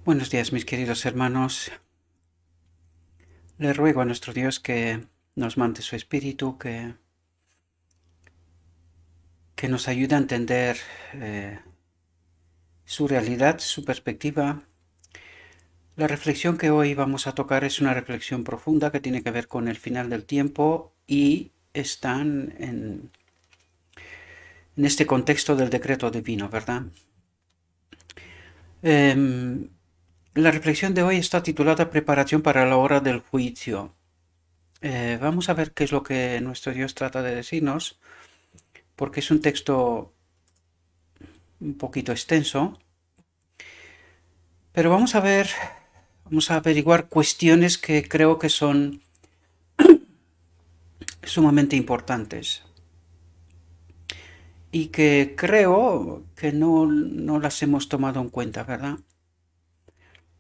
Buenos días, mis queridos hermanos. Le ruego a nuestro Dios que nos mande su espíritu, que nos ayude a entender su realidad, su perspectiva. La reflexión que hoy vamos a tocar es una reflexión profunda que tiene que ver con el final del tiempo y están en este contexto del decreto divino, ¿verdad? Em, la reflexión de hoy está titulada Preparación para la hora del juicio. Vamos a ver qué es lo que nuestro Dios trata de decirnos, porque es un texto un poquito extenso, pero vamos a averiguar cuestiones que creo que son sumamente importantes y que creo que no las hemos tomado en cuenta, ¿verdad?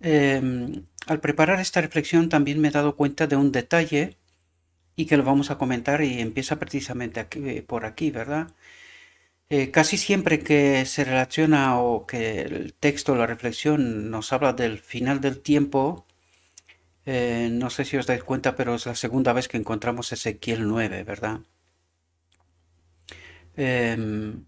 Al preparar esta reflexión también me he dado cuenta de un detalle y que lo vamos a comentar y empieza precisamente por aquí, ¿verdad? Casi siempre que se relaciona o que el texto, la reflexión nos habla del final del tiempo, no sé si os dais cuenta, pero es la segunda vez que encontramos Ezequiel 9, ¿verdad? Em,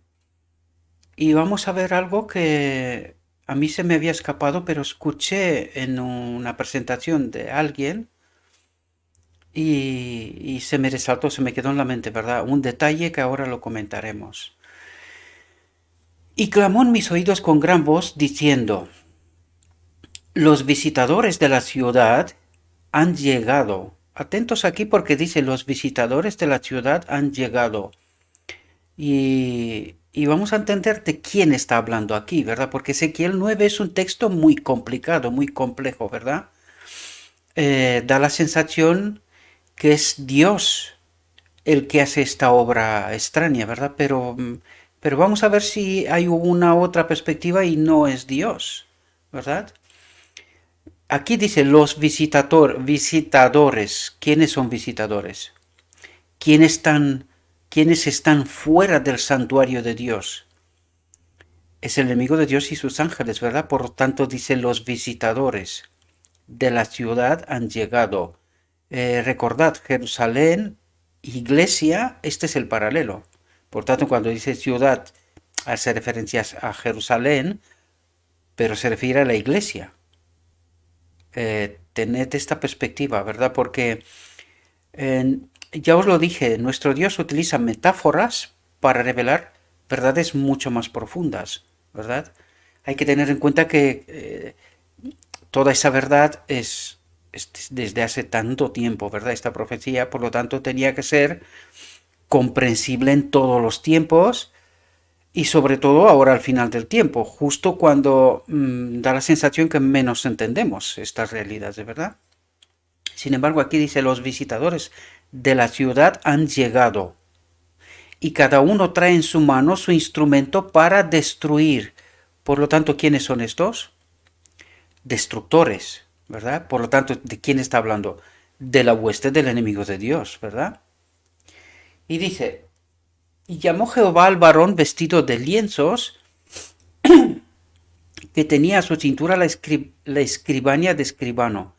y vamos a ver algo que a mí se me había escapado, pero escuché en una presentación de alguien y se me resaltó, se me quedó en la mente, ¿verdad? Un detalle que ahora lo comentaremos. Y clamó en mis oídos con gran voz, diciendo, los visitadores de la ciudad han llegado. Atentos aquí porque dice, los visitadores de la ciudad han llegado. Y vamos a entender de quién está hablando aquí, ¿verdad? Porque Ezequiel 9 es un texto muy complicado, muy complejo, ¿verdad? Da la sensación que es Dios el que hace esta obra extraña, ¿verdad? Pero vamos a ver si hay una otra perspectiva y no es Dios, ¿verdad? Aquí dice los visitadores. ¿Quiénes son visitadores? ¿Quiénes están, quiénes están fuera del santuario de Dios? Es el enemigo de Dios y sus ángeles, ¿verdad? Por lo tanto, dice los visitadores de la ciudad han llegado. Recordad, Jerusalén, iglesia, este es el paralelo. Por tanto, cuando dice ciudad, hace referencias a Jerusalén, pero se refiere a la iglesia. Tened esta perspectiva, ¿verdad? Porque ya os lo dije, nuestro Dios utiliza metáforas para revelar verdades mucho más profundas, ¿verdad? Hay que tener en cuenta que toda esa verdad es desde hace tanto tiempo, ¿verdad? Esta profecía, por lo tanto, tenía que ser comprensible en todos los tiempos y sobre todo ahora al final del tiempo, justo cuando da la sensación que menos entendemos estas realidades, ¿verdad? Sin embargo, aquí dice, los visitadores de la ciudad han llegado y cada uno trae en su mano su instrumento para destruir. Por lo tanto, ¿quiénes son estos? Destructores, ¿verdad? Por lo tanto, ¿de quién está hablando? De la hueste del enemigo de Dios, ¿verdad? Y dice, y llamó Jehová al varón vestido de lienzos que tenía a su cintura la escribania de escribano.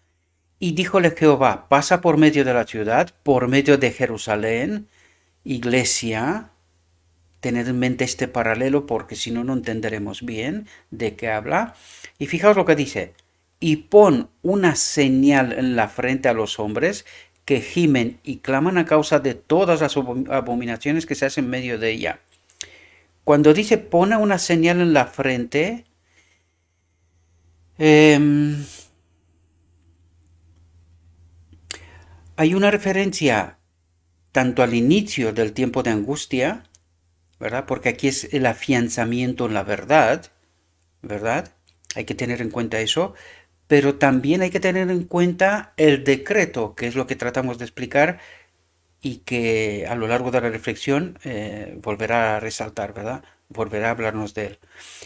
Y díjole Jehová, pasa por medio de la ciudad, por medio de Jerusalén, iglesia, tened en mente este paralelo porque si no, no entenderemos bien de qué habla. Y fijaos lo que dice, y pon una señal en la frente a los hombres que gimen y claman a causa de todas las abominaciones que se hacen en medio de ella. Cuando dice pone una señal en la frente, eh, hay una referencia tanto al inicio del tiempo de angustia, ¿verdad? Porque aquí es el afianzamiento en la verdad, ¿verdad? Hay que tener en cuenta eso, pero también hay que tener en cuenta el decreto, que es lo que tratamos de explicar y que a lo largo de la reflexión volverá a resaltar, ¿verdad? Volverá a hablarnos de él.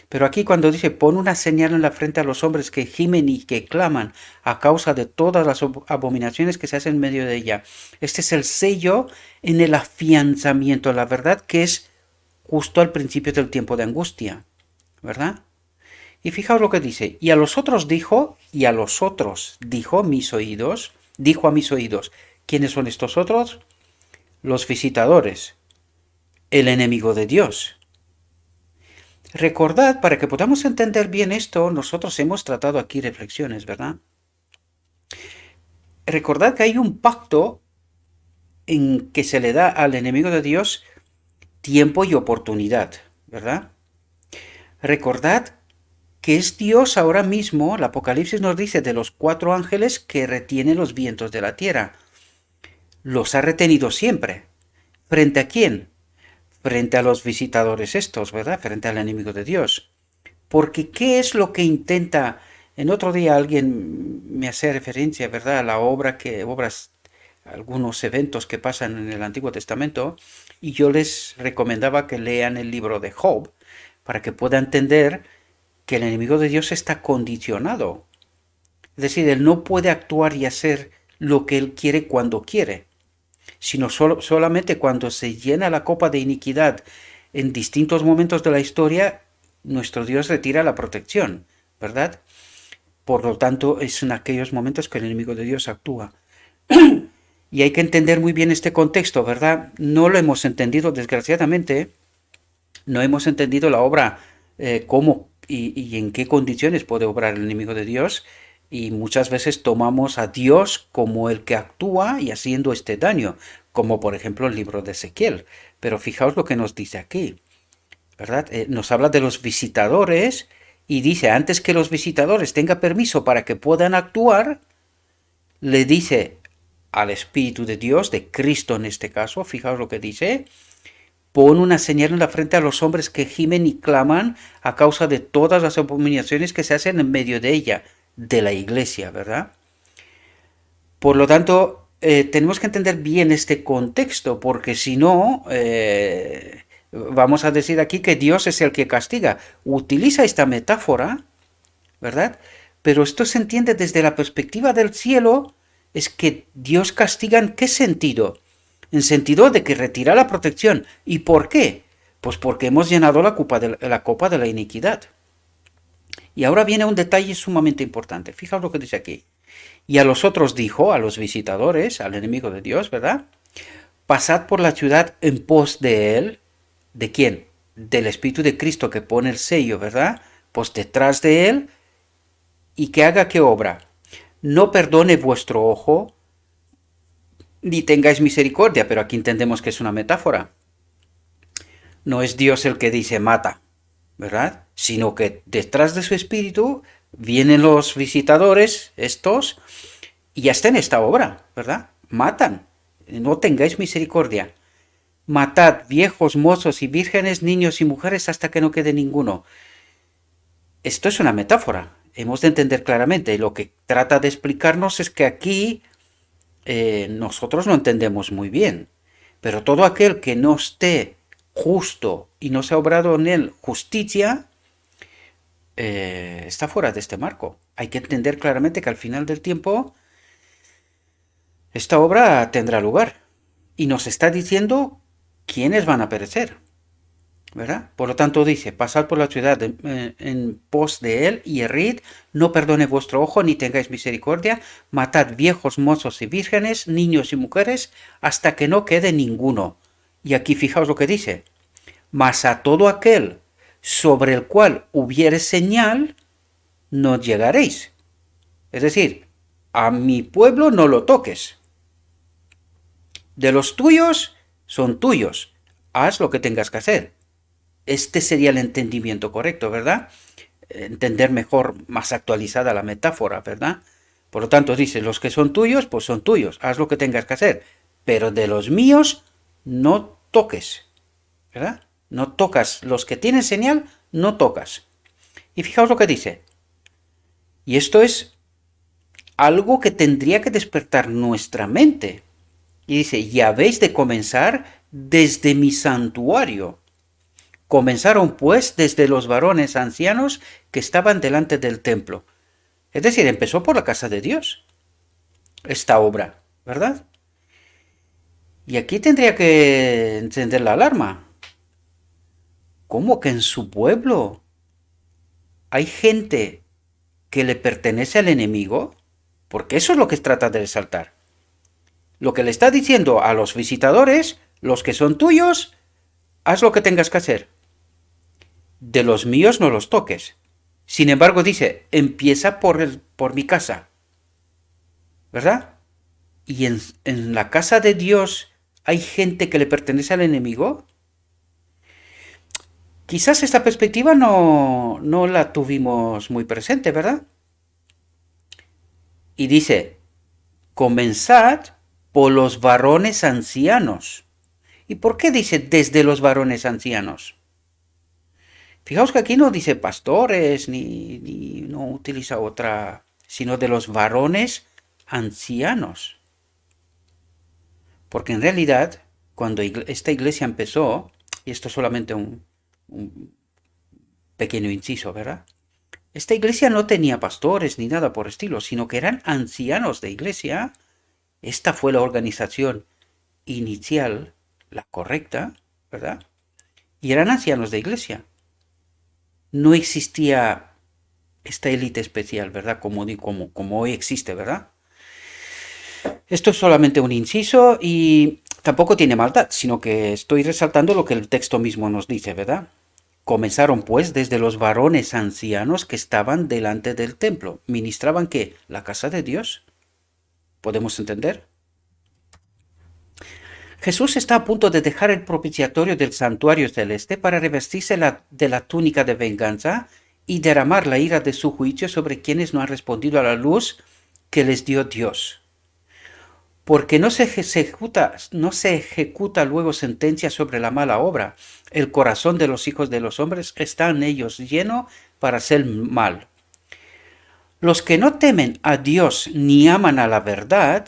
Pero aquí cuando dice, pon una señal en la frente a los hombres que gimen y que claman a causa de todas las abominaciones que se hacen en medio de ella. Este es el sello en el afianzamiento, la verdad que es justo al principio del tiempo de angustia, ¿verdad? Y fijaos lo que dice, y a los otros dijo, dijo a mis oídos, ¿quiénes son estos otros? Los visitadores, el enemigo de Dios. Recordad, para que podamos entender bien esto, nosotros hemos tratado aquí reflexiones, ¿verdad? Recordad que hay un pacto en que se le da al enemigo de Dios tiempo y oportunidad, ¿verdad? Recordad que es Dios ahora mismo, el Apocalipsis nos dice de los 4 ángeles que retiene los vientos de la tierra. Los ha retenido siempre. ¿Frente a quién? Frente a los visitadores estos, ¿verdad? Frente al enemigo de Dios. Porque ¿qué es lo que intenta? En otro día alguien me hacía referencia, ¿verdad? A la obras, algunos eventos que pasan en el Antiguo Testamento, y yo les recomendaba que lean el libro de Job, para que puedan entender que el enemigo de Dios está condicionado. Es decir, él no puede actuar y hacer lo que él quiere cuando quiere, sino solamente cuando se llena la copa de iniquidad en distintos momentos de la historia, nuestro Dios retira la protección, ¿verdad? Por lo tanto, es en aquellos momentos que el enemigo de Dios actúa. Y hay que entender muy bien este contexto, ¿verdad? No lo hemos entendido, desgraciadamente, no hemos entendido la obra, cómo y en qué condiciones puede obrar el enemigo de Dios, y muchas veces tomamos a Dios como el que actúa y haciendo este daño, como por ejemplo el libro de Ezequiel. Pero fijaos lo que nos dice aquí, ¿verdad? Nos habla de los visitadores y dice, antes que los visitadores tengan permiso para que puedan actuar, le dice al Espíritu de Dios, de Cristo en este caso, fijaos lo que dice, pon una señal en la frente a los hombres que gimen y claman a causa de todas las abominaciones que se hacen en medio de ella, de la iglesia, ¿verdad? Por lo tanto, tenemos que entender bien este contexto, porque si no, vamos a decir aquí que Dios es el que castiga. Utiliza esta metáfora, ¿verdad? Pero esto se entiende desde la perspectiva del cielo, es que Dios castiga ¿en qué sentido? En sentido de que retira la protección. ¿Y por qué? Pues porque hemos llenado la copa de la iniquidad. Y ahora viene un detalle sumamente importante. Fijaos lo que dice aquí. Y a los otros dijo, a los visitadores, al enemigo de Dios, ¿verdad? Pasad por la ciudad en pos de él. ¿De quién? Del Espíritu de Cristo que pone el sello, ¿verdad? Pues detrás de él. ¿Y que haga qué obra? No perdone vuestro ojo, ni tengáis misericordia, pero aquí entendemos que es una metáfora. No es Dios el que dice mata, ¿verdad? Sino que detrás de su espíritu vienen los visitadores, estos, y ya está en esta obra, ¿verdad? Matan, no tengáis misericordia. Matad viejos, mozos y vírgenes, niños y mujeres hasta que no quede ninguno. Esto es una metáfora, hemos de entender claramente. Lo que trata de explicarnos es que aquí nosotros lo entendemos muy bien, pero todo aquel que no esté justo y no se ha obrado en él justicia, está fuera de este marco. Hay que entender claramente que al final del tiempo esta obra tendrá lugar y nos está diciendo quiénes van a perecer, ¿verdad? Por lo tanto dice, pasad por la ciudad en pos de él y herid, no perdone vuestro ojo ni tengáis misericordia, matad viejos, mozos y vírgenes, niños y mujeres, hasta que no quede ninguno. Y aquí fijaos lo que dice, mas a todo aquel sobre el cual hubiere señal, no llegaréis. Es decir, a mi pueblo no lo toques. De los tuyos, son tuyos. Haz lo que tengas que hacer. Este sería el entendimiento correcto, ¿verdad? Entender mejor, más actualizada la metáfora, ¿verdad? Por lo tanto, dice, los que son tuyos, pues son tuyos. Haz lo que tengas que hacer. Pero de los míos, no toques, ¿verdad? No tocas. Los que tienen señal, no tocas. Y fijaos lo que dice. Y esto es algo que tendría que despertar nuestra mente. Y dice, y habéis de comenzar desde mi santuario. Comenzaron pues desde los varones ancianos que estaban delante del templo. Es decir, empezó por la casa de Dios esta obra, ¿verdad? Y aquí tendría que encender la alarma. ¿Cómo que en su pueblo? hay gente que le pertenece al enemigo, porque eso es lo que trata de resaltar. Lo que le está diciendo a los visitadores, los que son tuyos, haz lo que tengas que hacer. De los míos no los toques. Sin embargo, dice, empieza por mi casa. ¿Verdad? Y en la casa de Dios hay gente que le pertenece al enemigo. Quizás esta perspectiva no la tuvimos muy presente, ¿verdad? Y dice, comenzad por los varones ancianos. ¿Y por qué dice desde los varones ancianos? Fijaos que aquí no dice pastores, ni no utiliza otra, sino de los varones ancianos. Porque en realidad, cuando esta iglesia empezó, y esto es solamente un pequeño inciso, ¿verdad? Esta iglesia no tenía pastores ni nada por estilo, sino que eran ancianos de iglesia. Esta fue la organización inicial, la correcta, ¿verdad? Y eran ancianos de iglesia. No existía esta élite especial, ¿verdad? Como hoy existe, ¿verdad? Esto es solamente un inciso y tampoco tiene maldad, sino que estoy resaltando lo que el texto mismo nos dice, ¿verdad? Comenzaron pues desde los varones ancianos que estaban delante del templo. ¿Ministraban qué? La casa de Dios. ¿Podemos entender? Jesús está a punto de dejar el propiciatorio del santuario celeste para revestirse de la túnica de venganza y derramar la ira de su juicio sobre quienes no han respondido a la luz que les dio Dios. Porque no se ejecuta luego sentencia sobre la mala obra. El corazón de los hijos de los hombres está en ellos lleno para hacer mal. Los que no temen a Dios ni aman a la verdad,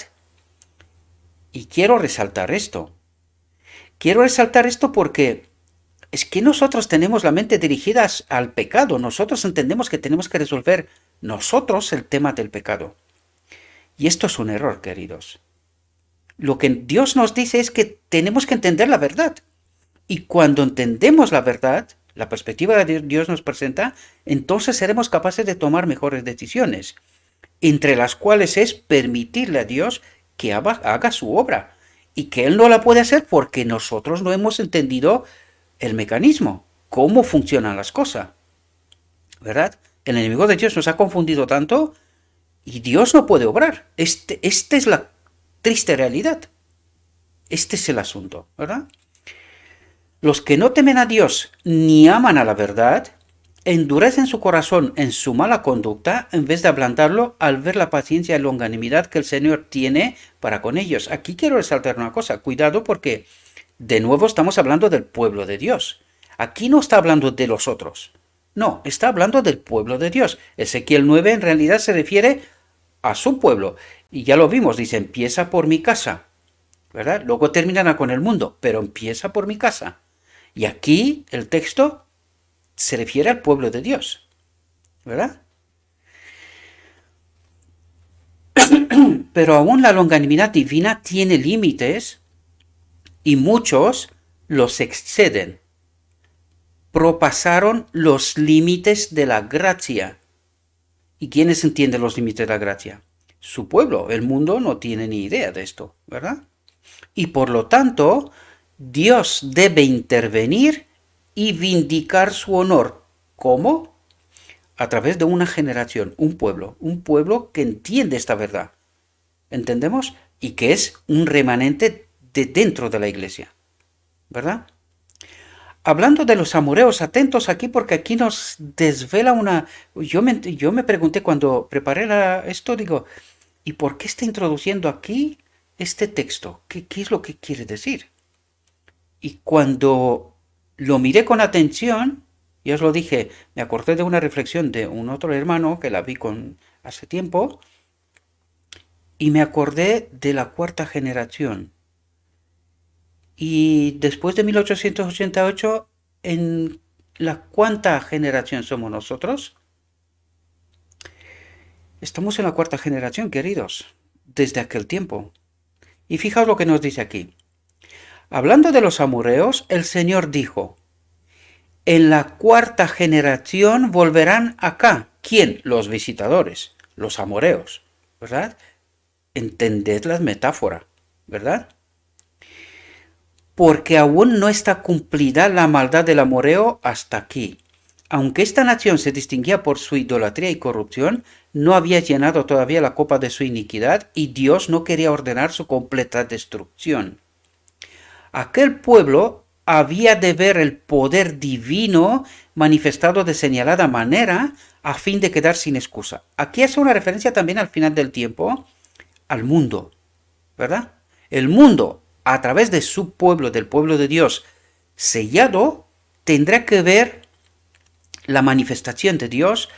y quiero resaltar esto porque es que nosotros tenemos la mente dirigida al pecado. Nosotros entendemos que tenemos que resolver nosotros el tema del pecado. Y esto es un error, queridos. Lo que Dios nos dice es que tenemos que entender la verdad. Y cuando entendemos la verdad, la perspectiva que Dios nos presenta, entonces seremos capaces de tomar mejores decisiones, entre las cuales es permitirle a Dios que haga su obra, y que Él no la puede hacer porque nosotros no hemos entendido el mecanismo, cómo funcionan las cosas, ¿verdad? El enemigo de Dios nos ha confundido tanto y Dios no puede obrar. Esta es la triste realidad. Este es el asunto, ¿verdad? Los que no temen a Dios ni aman a la verdad, endurecen su corazón en su mala conducta en vez de ablandarlo al ver la paciencia y longanimidad que el Señor tiene para con ellos. Aquí quiero resaltar una cosa, cuidado porque de nuevo estamos hablando del pueblo de Dios. Aquí no está hablando de los otros, no, está hablando del pueblo de Dios. Ezequiel 9 en realidad se refiere a su pueblo. Y ya lo vimos, dice, empieza por mi casa, ¿verdad? Luego terminará con el mundo, pero empieza por mi casa. Y aquí el texto se refiere al pueblo de Dios, ¿verdad? Pero aún la longanimidad divina tiene límites y muchos los exceden. Propasaron los límites de la gracia. ¿Y quiénes entienden los límites de la gracia? Su pueblo. El mundo no tiene ni idea de esto, ¿verdad? Y por lo tanto, Dios debe intervenir y vindicar su honor. ¿Cómo? A través de una generación, un pueblo que entiende esta verdad. ¿Entendemos? Y que es un remanente de dentro de la iglesia, ¿verdad? Hablando de los amoreos, atentos aquí porque aquí nos desvela una... Yo me pregunté cuando preparé esto, digo, ¿y por qué está introduciendo aquí este texto? ¿Qué es lo que quiere decir? Y cuando lo miré con atención, ya os lo dije, me acordé de una reflexión de un otro hermano que la vi hace tiempo, y me acordé de la cuarta generación. Y después de 1888, ¿en la cuánta generación somos nosotros? Estamos en la cuarta generación, queridos, desde aquel tiempo. Y fijaos lo que nos dice aquí. Hablando de los amorreos, el Señor dijo, en la cuarta generación volverán acá. ¿Quién? Los visitadores, los amoreos, ¿verdad? Entended la metáfora, ¿verdad? Porque aún no está cumplida la maldad del amoreo hasta aquí. Aunque esta nación se distinguía por su idolatría y corrupción, no había llenado todavía la copa de su iniquidad y Dios no quería ordenar su completa destrucción. Aquel pueblo había de ver el poder divino manifestado de señalada manera a fin de quedar sin excusa. Aquí hace una referencia también al final del tiempo al mundo, ¿verdad? El mundo, a través de su pueblo, del pueblo de Dios sellado, tendrá que ver la manifestación de Dios,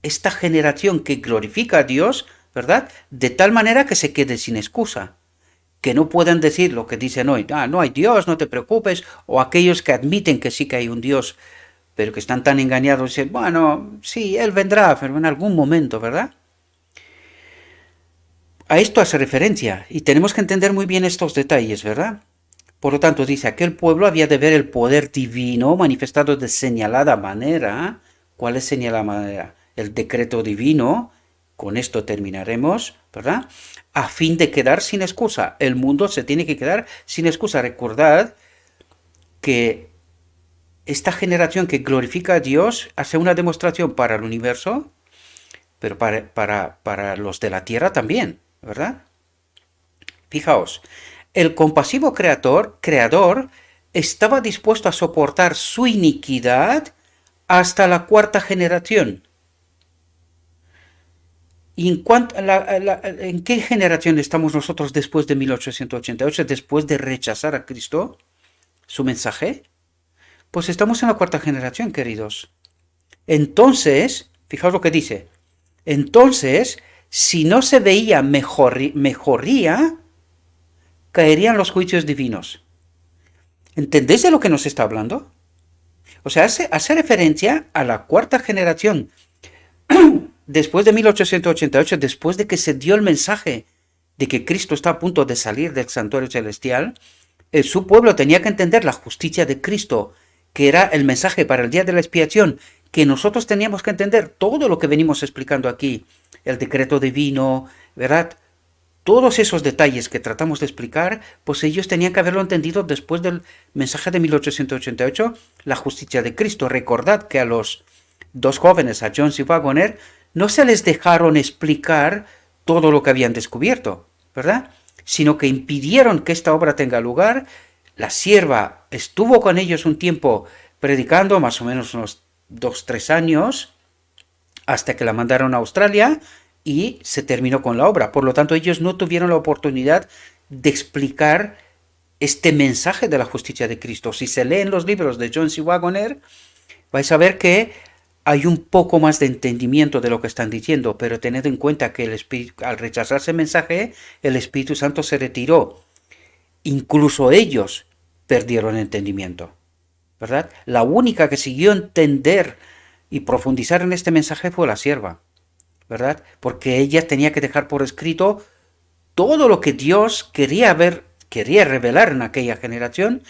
esta generación que glorifica a Dios, ¿verdad? De tal manera que se quede sin excusa. Que no puedan decir lo que dicen hoy, no hay Dios, no te preocupes, o aquellos que admiten que sí que hay un Dios, pero que están tan engañados, dicen, bueno, sí, Él vendrá, pero en algún momento, ¿verdad? A esto hace referencia, y tenemos que entender muy bien estos detalles, ¿verdad? Por lo tanto, dice, aquel pueblo había de ver el poder divino manifestado de señalada manera. ¿Cuál es señalada manera? El decreto divino, con esto terminaremos, ¿verdad? A fin de quedar sin excusa. El mundo se tiene que quedar sin excusa. Recordad que esta generación que glorifica a Dios hace una demostración para el universo, pero para los de la tierra también, ¿verdad? Fijaos, el compasivo creador estaba dispuesto a soportar su iniquidad hasta la cuarta generación. ¿Y en qué generación estamos nosotros después de 1888, después de rechazar a Cristo, su mensaje? Pues estamos en la cuarta generación, queridos. Entonces, fijaos lo que dice, entonces, si no se veía mejoría, caerían los juicios divinos. ¿Entendéis de lo que nos está hablando? O sea, hace referencia a la cuarta generación después de 1888, después de que se dio el mensaje de que Cristo está a punto de salir del santuario celestial, su pueblo tenía que entender la justicia de Cristo, que era el mensaje para el día de la expiación, que nosotros teníamos que entender todo lo que venimos explicando aquí, el decreto divino, ¿verdad? Todos esos detalles que tratamos de explicar, pues ellos tenían que haberlo entendido después del mensaje de 1888, la justicia de Cristo. Recordad que a los dos jóvenes, a Jones y Wagoner, no se les dejaron explicar todo lo que habían descubierto, ¿verdad? Sino que impidieron que esta obra tenga lugar. La sierva estuvo con ellos un tiempo predicando, más o menos unos 2-3 años, hasta que la mandaron a Australia y se terminó con la obra. Por lo tanto, ellos no tuvieron la oportunidad de explicar este mensaje de la justicia de Cristo. Si se leen los libros de Jones y Wagoner, vais a ver que hay un poco más de entendimiento de lo que están diciendo, pero tened en cuenta que al rechazarse el mensaje, el Espíritu Santo se retiró. Incluso ellos perdieron entendimiento, ¿verdad? La única que siguió entender y profundizar en este mensaje fue la sierva, ¿verdad? Porque ella tenía que dejar por escrito todo lo que Dios quería revelar en aquella generación,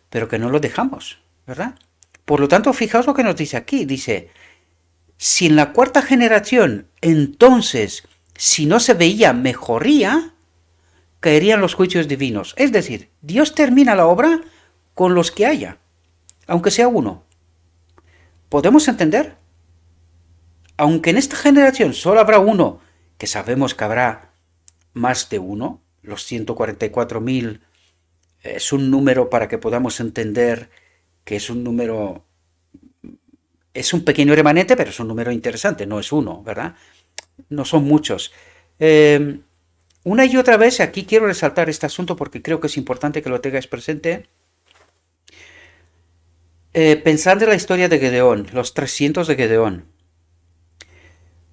pero que no lo dejamos, ¿verdad? Por lo tanto, fijaos lo que nos dice aquí. Dice, si en la cuarta generación, entonces, si no se veía mejoría, caerían los juicios divinos. Es decir, Dios termina la obra con los que haya, aunque sea uno. ¿Podemos entender? Aunque en esta generación solo habrá uno, que sabemos que habrá más de uno, los 144.000 es un número para que podamos entender que es un número, es un pequeño remanente, pero es un número interesante, no es uno, ¿verdad? No son muchos. Una y otra vez, aquí quiero resaltar este asunto porque creo que es importante que lo tengáis presente. Pensad en la historia de Gedeón, los 300 de Gedeón.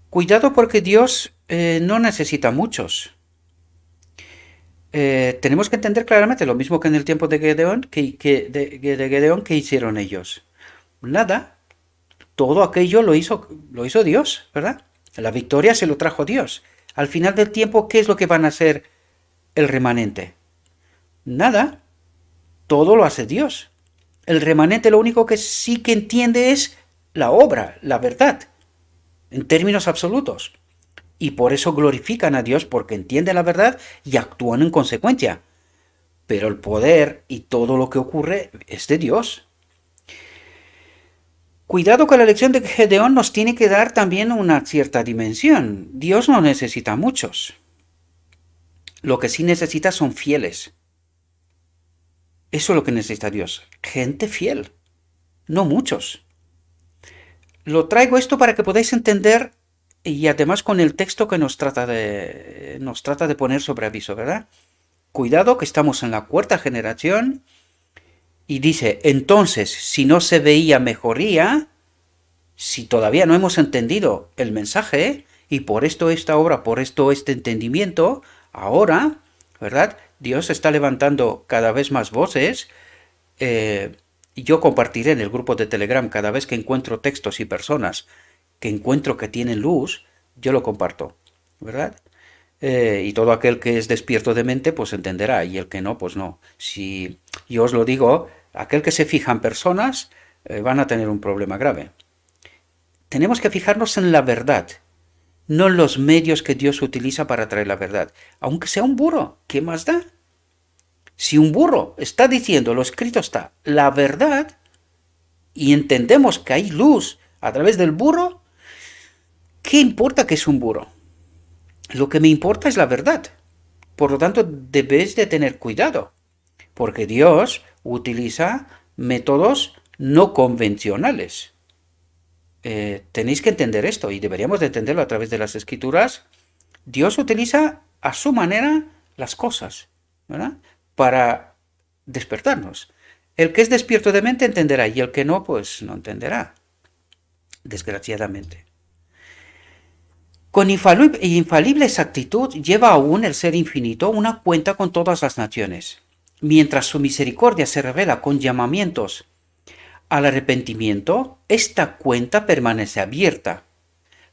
Cuidado porque Dios no necesita muchos. Tenemos que entender claramente lo mismo que en el tiempo de Gedeón, que hicieron ellos. Nada, todo aquello lo hizo Dios, ¿verdad? La victoria se lo trajo Dios. Al final del tiempo, ¿qué es lo que van a hacer el remanente? Nada, todo lo hace Dios. El remanente lo único que sí que entiende es la obra, la verdad, en términos absolutos. Y por eso glorifican a Dios porque entienden la verdad y actúan en consecuencia. Pero el poder y todo lo que ocurre es de Dios. Cuidado que la lección de Gedeón nos tiene que dar también una cierta dimensión. Dios no necesita muchos. Lo que sí necesita son fieles. Eso es lo que necesita Dios. Gente fiel. No muchos. Lo traigo esto para que podáis entender y además con el texto que nos trata de poner sobre aviso, ¿verdad? Cuidado que estamos en la cuarta generación y dice, entonces, si no se veía mejoría, si todavía no hemos entendido el mensaje, y por esto esta obra, por esto este entendimiento, ahora, ¿verdad? Dios está levantando cada vez más voces. Yo compartiré en el grupo de Telegram cada vez que encuentro textos y personas que encuentro que tienen luz, yo lo comparto, ¿verdad? Y todo aquel que es despierto de mente, pues entenderá, y el que no, pues no. Si yo os lo digo, aquel que se fija en personas, van a tener un problema grave. Tenemos que fijarnos en la verdad, no en los medios que Dios utiliza para traer la verdad. Aunque sea un burro, ¿qué más da? Si un burro está diciendo, lo escrito está, la verdad, y entendemos que hay luz a través del burro, ¿qué importa que es un burro? Lo que me importa es la verdad. Por lo tanto, debéis de tener cuidado, porque Dios utiliza métodos no convencionales. Tenéis que entender esto, y deberíamos de entenderlo a través de las escrituras. Dios utiliza a su manera las cosas, ¿verdad? Para despertarnos. El que es despierto de mente entenderá, y el que no, pues no entenderá, desgraciadamente. Con infalible exactitud lleva aún el Ser Infinito una cuenta con todas las naciones, mientras su misericordia se revela con llamamientos al arrepentimiento, esta cuenta permanece abierta.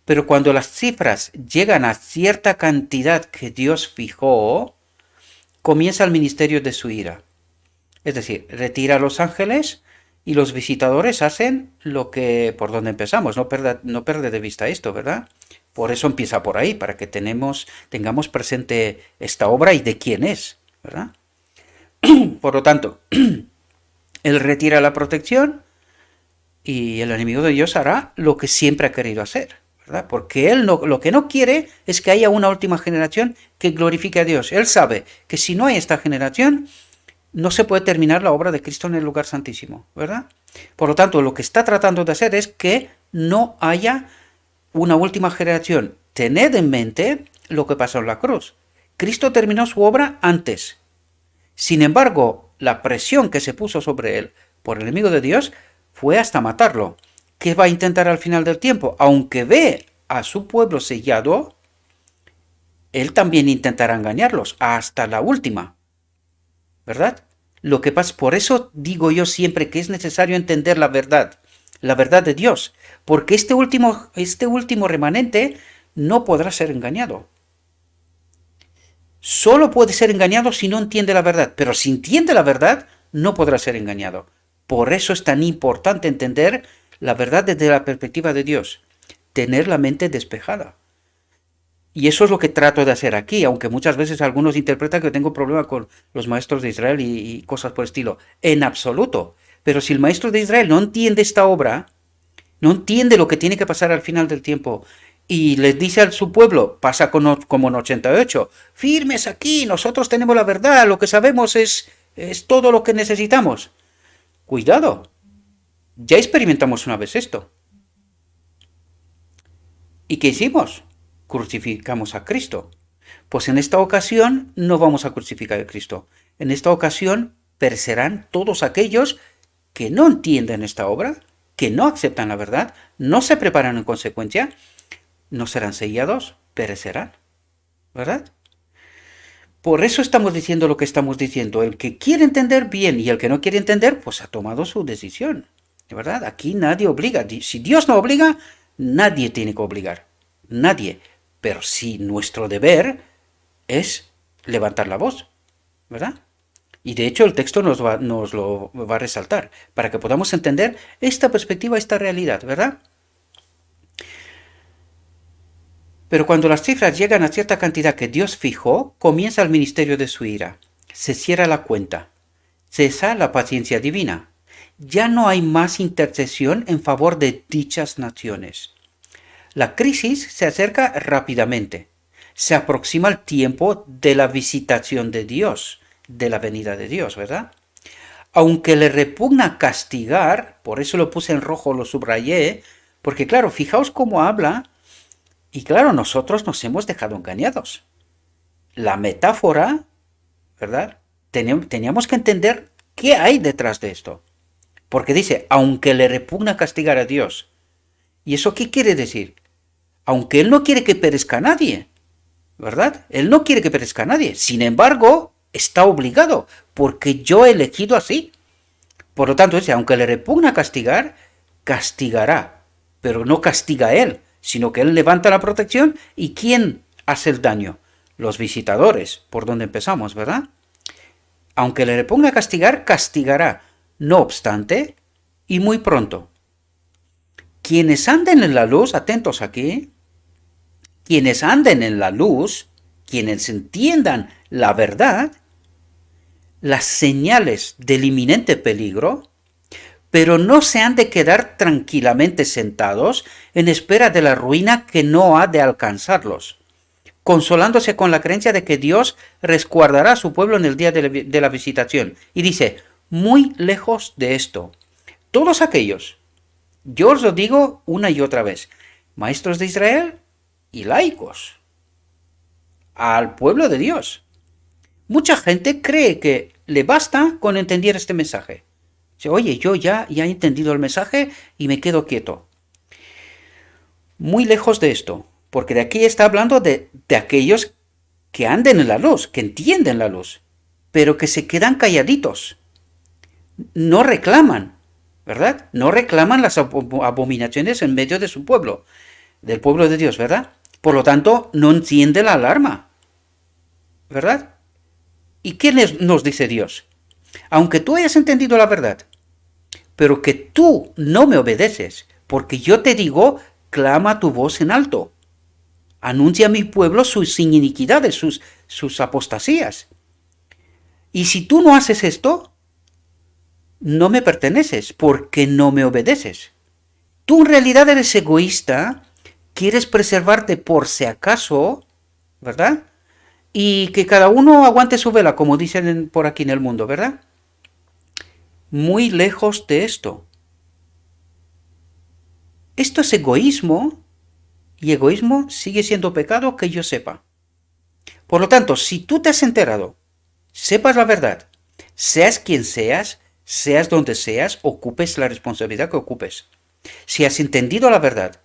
Pero cuando las cifras llegan a cierta cantidad que Dios fijó, comienza el ministerio de su ira. Es decir, retira a los ángeles y los visitadores hacen lo que, por donde empezamos, no perder de vista esto, ¿verdad? Por eso empieza por ahí, para que tengamos presente esta obra y de quién es, ¿verdad? Por lo tanto, Él retira la protección y el enemigo de Dios hará lo que siempre ha querido hacer, ¿verdad? Porque Él lo que no quiere es que haya una última generación que glorifique a Dios. Él sabe que si no hay esta generación, no se puede terminar la obra de Cristo en el lugar santísimo, ¿verdad? Por lo tanto, lo que está tratando de hacer es que no haya una última generación. Tened en mente lo que pasó en la cruz. Cristo terminó su obra antes. Sin embargo, la presión que se puso sobre él por el enemigo de Dios fue hasta matarlo. ¿Qué va a intentar al final del tiempo? Aunque ve a su pueblo sellado, él también intentará engañarlos hasta la última, ¿verdad? Lo que pasa, por eso digo yo siempre que es necesario entender la verdad de Dios, porque este último remanente no podrá ser engañado. Solo puede ser engañado si no entiende la verdad, pero si entiende la verdad, no podrá ser engañado. Por eso es tan importante entender la verdad desde la perspectiva de Dios, tener la mente despejada. Y eso es lo que trato de hacer aquí, aunque muchas veces algunos interpretan que tengo problema con los maestros de Israel y cosas por el estilo. En absoluto. Pero si el maestro de Israel no entiende esta obra, no entiende lo que tiene que pasar al final del tiempo, y les dice a su pueblo, pasa como en 88, firmes aquí, nosotros tenemos la verdad, lo que sabemos es todo lo que necesitamos. Cuidado, ya experimentamos una vez esto. ¿Y qué hicimos? Crucificamos a Cristo. Pues en esta ocasión no vamos a crucificar a Cristo. En esta ocasión perecerán todos aquellos que no entienden esta obra, que no aceptan la verdad, no se preparan en consecuencia, no serán sellados, perecerán, ¿verdad? Por eso estamos diciendo lo que estamos diciendo. El que quiere entender bien y el que no quiere entender, pues ha tomado su decisión, ¿verdad? Aquí nadie obliga. Si Dios no obliga, nadie tiene que obligar. Nadie. Pero sí, nuestro deber es levantar la voz, ¿verdad? Y de hecho el texto nos lo va a resaltar, para que podamos entender esta perspectiva, esta realidad, ¿verdad? Pero cuando las cifras llegan a cierta cantidad que Dios fijó, comienza el ministerio de su ira. Se cierra la cuenta. Cesa la paciencia divina. Ya no hay más intercesión en favor de dichas naciones. La crisis se acerca rápidamente. Se aproxima el tiempo de la visitación de Dios, de la venida de Dios, ¿verdad? Aunque le repugna castigar, por eso lo puse en rojo, lo subrayé, porque claro, fijaos cómo habla, y claro, nosotros nos hemos dejado engañados. La metáfora, ¿verdad? Teníamos que entender qué hay detrás de esto. Porque dice, aunque le repugna castigar a Dios. ¿Y eso qué quiere decir? Aunque Él no quiere que perezca nadie, ¿verdad? Él no quiere que perezca nadie. Sin embargo, está obligado, porque yo he elegido así. Por lo tanto, dice, aunque le repugna castigar, castigará. Pero no castiga a Él, sino que Él levanta la protección. ¿Y quién hace el daño? Los visitadores, por donde empezamos, ¿verdad? Aunque le reponga a castigar, castigará. No obstante, y muy pronto. Quienes anden en la luz, atentos aquí, quienes anden en la luz, quienes entiendan la verdad, las señales del inminente peligro, pero no se han de quedar tranquilamente sentados en espera de la ruina que no ha de alcanzarlos, consolándose con la creencia de que Dios resguardará a su pueblo en el día de la visitación. Y dice, muy lejos de esto, todos aquellos, yo os lo digo una y otra vez, maestros de Israel y laicos, al pueblo de Dios. Mucha gente cree que le basta con entender este mensaje. Dice, oye, yo ya he entendido el mensaje y me quedo quieto. Muy lejos de esto, porque de aquí está hablando de aquellos que anden en la luz, que entienden la luz, pero que se quedan calladitos. No reclaman, ¿verdad? No reclaman las abominaciones en medio de su pueblo, del pueblo de Dios, ¿verdad? Por lo tanto, no enciende la alarma, ¿verdad? ¿Y qué nos dice Dios? Aunque tú hayas entendido la verdad, pero que tú no me obedeces, porque yo te digo, clama tu voz en alto. Anuncia a mi pueblo sus iniquidades, sus apostasías. Y si tú no haces esto, no me perteneces, porque no me obedeces. Tú en realidad eres egoísta, quieres preservarte por si acaso, ¿verdad? Y que cada uno aguante su vela, como dicen por aquí en el mundo, ¿verdad? Muy lejos de esto. Esto es egoísmo, y egoísmo sigue siendo pecado que yo sepa. Por lo tanto, si tú te has enterado, sepas la verdad, seas quien seas donde seas, ocupes la responsabilidad que ocupes. Si has entendido la verdad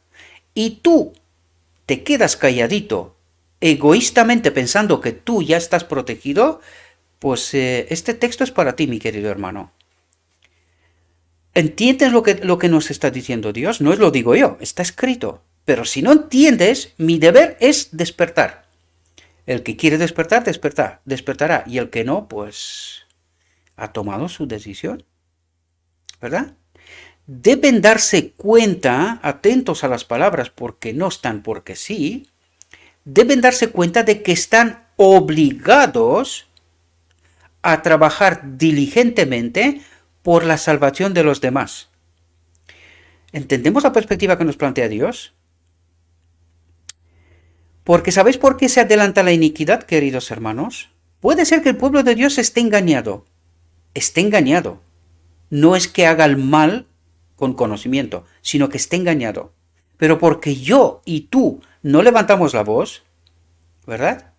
y tú te quedas calladito, egoístamente pensando que tú ya estás protegido, pues este texto es para ti, mi querido hermano. ¿Entiendes lo que nos está diciendo Dios? No os lo digo yo, está escrito. Pero si no entiendes, mi deber es despertar. El que quiere despertar, despertará. Y el que no, pues ha tomado su decisión. ¿Verdad? Deben darse cuenta, atentos a las palabras, porque no están porque sí, deben darse cuenta de que están obligados a trabajar diligentemente por la salvación de los demás. ¿Entendemos la perspectiva que nos plantea Dios? Porque ¿sabéis por qué se adelanta la iniquidad, queridos hermanos? Puede ser que el pueblo de Dios esté engañado. Esté engañado. No es que haga el mal con conocimiento, sino que esté engañado. Pero porque yo y tú no levantamos la voz, ¿verdad?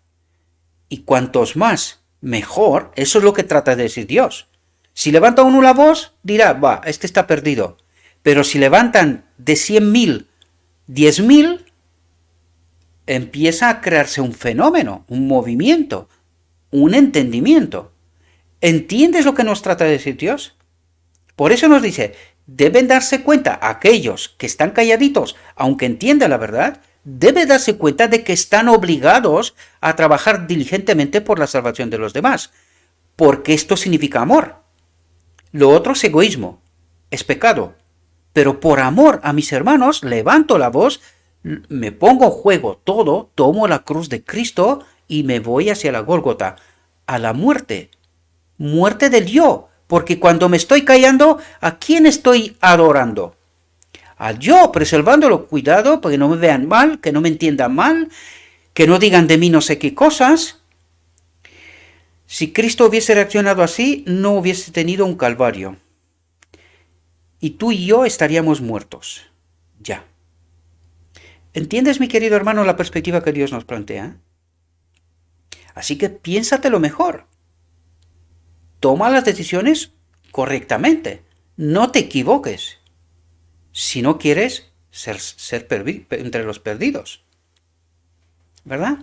Y cuantos más, mejor. Eso es lo que trata de decir Dios. Si levanta uno la voz, dirá, va, este está perdido. Pero si levantan de 100.000, 10.000, empieza a crearse un fenómeno, un movimiento, un entendimiento. ¿Entiendes lo que nos trata de decir Dios? Por eso nos dice, deben darse cuenta aquellos que están calladitos, aunque entiendan la verdad, deben darse cuenta de que están obligados a trabajar diligentemente por la salvación de los demás. porque esto significa amor. Lo otro es egoísmo, es pecado. Pero por amor a mis hermanos levanto la voz, me pongo en juego todo, tomo la cruz de Cristo y me voy hacia la Gólgota, a la muerte. Muerte del yo, porque cuando me estoy callando, ¿a quién estoy adorando? Al yo, preservándolo, cuidado, para que no me vean mal, que no me entiendan mal, que no digan de mí no sé qué cosas. Si Cristo hubiese reaccionado así, no hubiese tenido un calvario. Y tú y yo estaríamos muertos. Ya. ¿Entiendes, mi querido hermano, la perspectiva que Dios nos plantea? Así que piénsatelo mejor. Toma las decisiones correctamente. No te equivoques. Si no quieres ser entre los perdidos. ¿Verdad?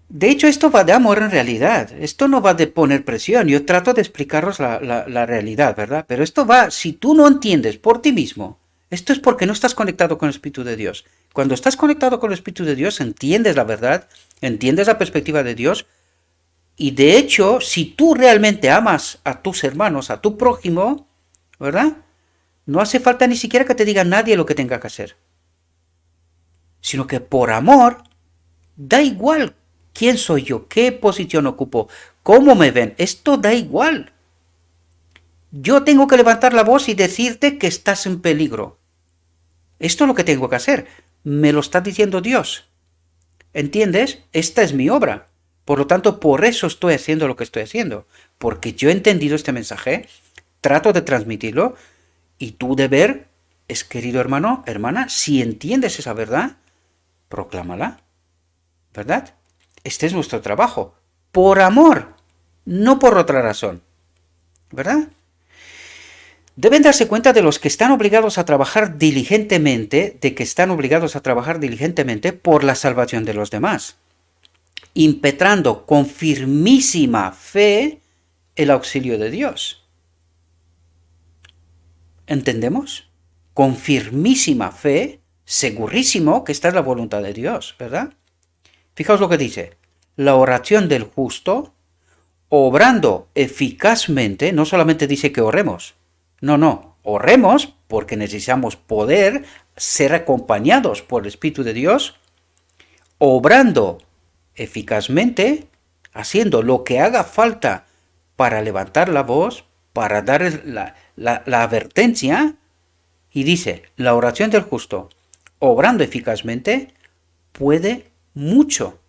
De hecho, esto va de amor en realidad. Esto no va de poner presión. Yo trato de explicaros la realidad, ¿verdad? Pero esto va, si tú no entiendes por ti mismo, esto es porque no estás conectado con el Espíritu de Dios. Cuando estás conectado con el Espíritu de Dios, entiendes la verdad, entiendes la perspectiva de Dios. Y de hecho, si tú realmente amas a tus hermanos, a tu prójimo, ¿verdad? No hace falta ni siquiera que te diga nadie lo que tenga que hacer. Sino que por amor, da igual quién soy yo, qué posición ocupo, cómo me ven, esto da igual. Yo tengo que levantar la voz y decirte que estás en peligro. Esto es lo que tengo que hacer. Me lo está diciendo Dios. ¿Entiendes? Esta es mi obra. Por lo tanto, por eso estoy haciendo lo que estoy haciendo. Porque yo he entendido este mensaje, trato de transmitirlo, y tu deber es, querido hermano, hermana, si entiendes esa verdad, proclámala. ¿Verdad? Este es nuestro trabajo. Por amor, no por otra razón. ¿Verdad? Deben darse cuenta de los que están obligados a trabajar diligentemente, de que están obligados a trabajar diligentemente por la salvación de los demás, impetrando con firmísima fe el auxilio de Dios. ¿Entendemos? Con firmísima fe, segurísimo que esta es la voluntad de Dios, ¿verdad? Fijaos lo que dice, la oración del justo, obrando eficazmente, no solamente dice que oremos, no, oremos porque necesitamos poder ser acompañados por el Espíritu de Dios, obrando eficazmente, haciendo lo que haga falta para levantar la voz, para dar la advertencia, y dice, la oración del justo, obrando eficazmente, puede mucho.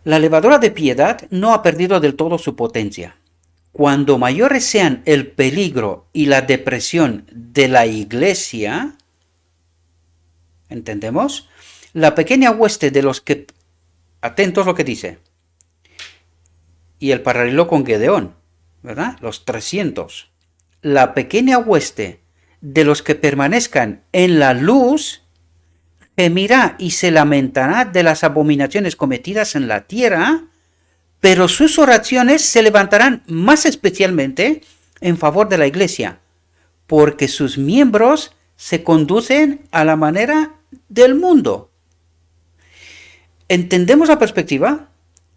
La levadura de piedad no ha perdido del todo su potencia. Cuando mayores sean el peligro y la depresión de la iglesia, ¿entendemos? La pequeña hueste de los que, atentos lo que dice, y el paralelo con Gedeón, ¿verdad? Los 300. La pequeña hueste de los que permanezcan en la luz, gemirá y se lamentará de las abominaciones cometidas en la tierra, pero sus oraciones se levantarán más especialmente en favor de la iglesia, porque sus miembros se conducen a la manera del mundo. ¿Entendemos la perspectiva?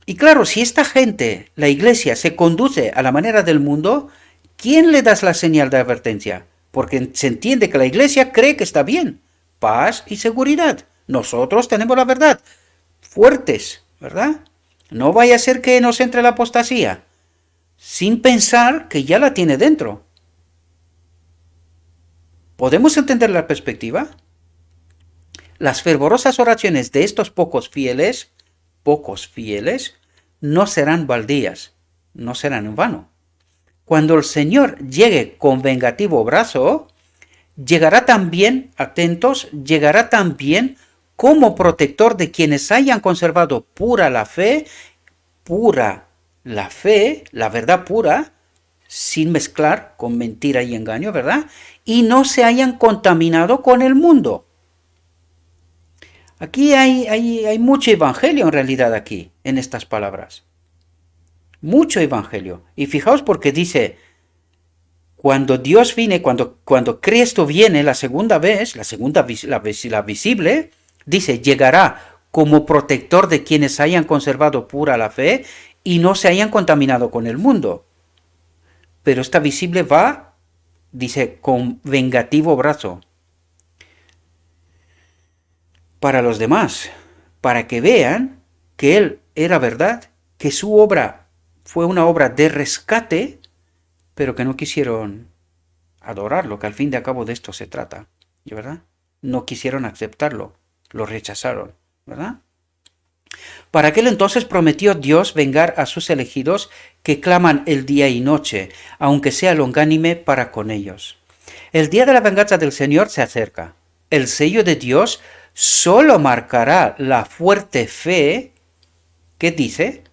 Y claro, si esta gente, la iglesia, se conduce a la manera del mundo, ¿quién le das la señal de advertencia? Porque se entiende que la iglesia cree que está bien. Paz y seguridad. Nosotros tenemos la verdad. Fuertes, ¿verdad? No vaya a ser que nos entre la apostasía, sin pensar que ya la tiene dentro. ¿Podemos entender la perspectiva? Las fervorosas oraciones de estos pocos fieles, no serán baldías, no serán en vano. Cuando el Señor llegue con vengativo brazo, llegará también, atentos, llegará también como protector de quienes hayan conservado pura la fe, la verdad pura, sin mezclar con mentira y engaño, ¿verdad? Y no se hayan contaminado con el mundo. Aquí hay mucho evangelio en realidad aquí, en estas palabras. Mucho evangelio. Y fijaos porque dice, cuando Dios viene, cuando Cristo viene la segunda vez, la visible, dice, llegará como protector de quienes hayan conservado pura la fe y no se hayan contaminado con el mundo. Pero esta visible va, dice, con vengativo brazo para los demás, para que vean que Él era verdad, que su obra fue una obra de rescate, pero que no quisieron adorarlo, que al fin y al cabo de esto se trata, ¿verdad? No quisieron aceptarlo, lo rechazaron, ¿verdad? Para aquel entonces prometió Dios vengar a sus elegidos que claman el día y noche, aunque sea longánime para con ellos. El día de la venganza del Señor se acerca. El sello de Dios solo marcará la fuerte fe. ¿Qué dice?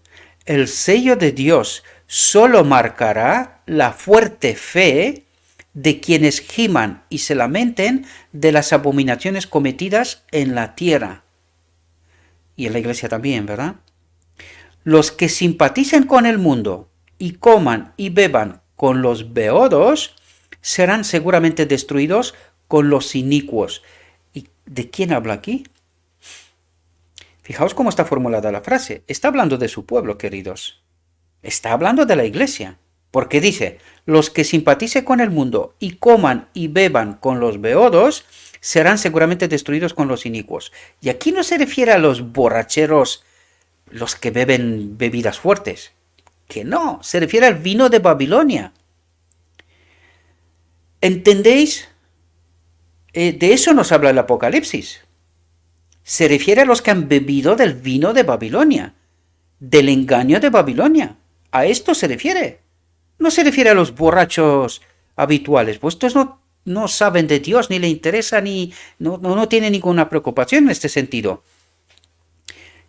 El sello de Dios solo marcará la fuerte fe de quienes giman y se lamenten de las abominaciones cometidas en la tierra. Y en la iglesia también, ¿verdad? Los que simpaticen con el mundo y coman y beban con los beodos serán seguramente destruidos con los inicuos. ¿Y de quién habla aquí? Fijaos cómo está formulada la frase. Está hablando de su pueblo, queridos. Está hablando de la iglesia. Porque dice, los que simpaticen con el mundo y coman y beban con los beodos serán seguramente destruidos con los inicuos. Y aquí no se refiere a los borracheros, los que beben bebidas fuertes. Que no, se refiere al vino de Babilonia. ¿Entendéis? De eso nos habla el Apocalipsis. Se refiere a los que han bebido del vino de Babilonia, del engaño de Babilonia. A esto se refiere. No se refiere a los borrachos habituales, pues estos no saben de Dios, ni le interesa, ni no tienen ninguna preocupación en este sentido.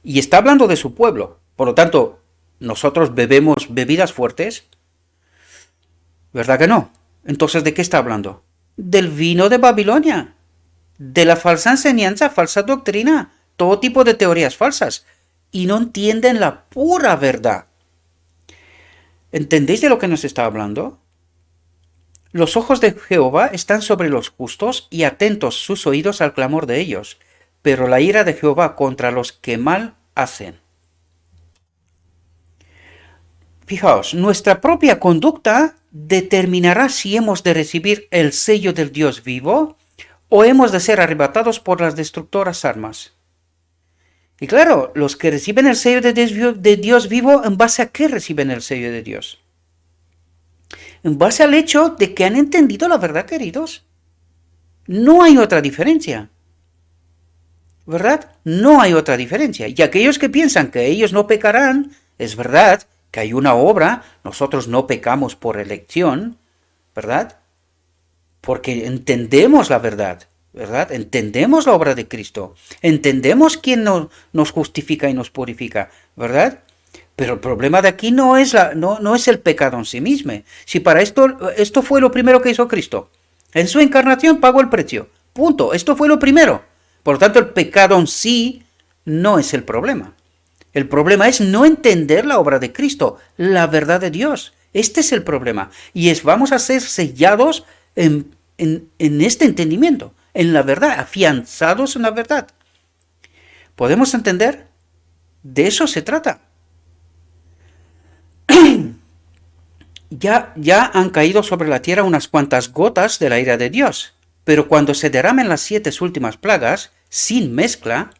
Y está hablando de su pueblo. Por lo tanto, nosotros bebemos bebidas fuertes, ¿verdad que no? Entonces, ¿de qué está hablando? Del vino de Babilonia, de la falsa enseñanza, falsa doctrina, todo tipo de teorías falsas, y no entienden la pura verdad. ¿Entendéis de lo que nos está hablando? Los ojos de Jehová están sobre los justos y atentos sus oídos al clamor de ellos, pero la ira de Jehová contra los que mal hacen. Fijaos, nuestra propia conducta determinará si hemos de recibir el sello del Dios vivo o hemos de ser arrebatados por las destructoras armas. Y claro, los que reciben el sello de Dios vivo, ¿en base a qué reciben el sello de Dios? En base al hecho de que han entendido la verdad, queridos. No hay otra diferencia. ¿Verdad? No hay otra diferencia. Y aquellos que piensan que ellos no pecarán, es verdad que hay una obra, nosotros no pecamos por elección, ¿verdad? Porque entendemos la verdad. ¿Verdad? Entendemos la obra de Cristo, entendemos quién nos justifica y nos purifica, ¿verdad? Pero el problema de aquí no es el pecado en sí mismo. Si para esto fue lo primero que hizo Cristo, en su encarnación pagó el precio, punto, esto fue lo primero. Por lo tanto, el pecado en sí no es el problema. El problema es no entender la obra de Cristo, la verdad de Dios. Este es el problema. Y vamos a ser sellados en este entendimiento, en la verdad, afianzados en la verdad. ¿Podemos entender? De eso se trata. Ya han caído sobre la tierra unas cuantas gotas de la ira de Dios, pero cuando se derramen las 7 últimas plagas, sin mezcla,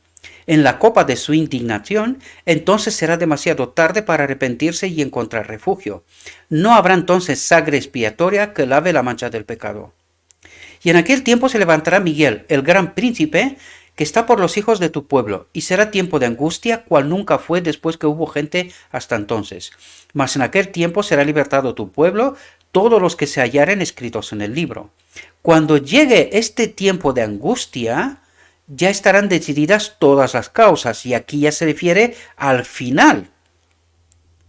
en la copa de su indignación, entonces será demasiado tarde para arrepentirse y encontrar refugio. No habrá entonces sangre expiatoria que lave la mancha del pecado. Y en aquel tiempo se levantará Miguel, el gran príncipe, que está por los hijos de tu pueblo, y será tiempo de angustia, cual nunca fue después que hubo gente hasta entonces. Mas en aquel tiempo será libertado tu pueblo, todos los que se hallaren escritos en el libro. Cuando llegue este tiempo de angustia, ya estarán decididas todas las causas, y aquí ya se refiere al final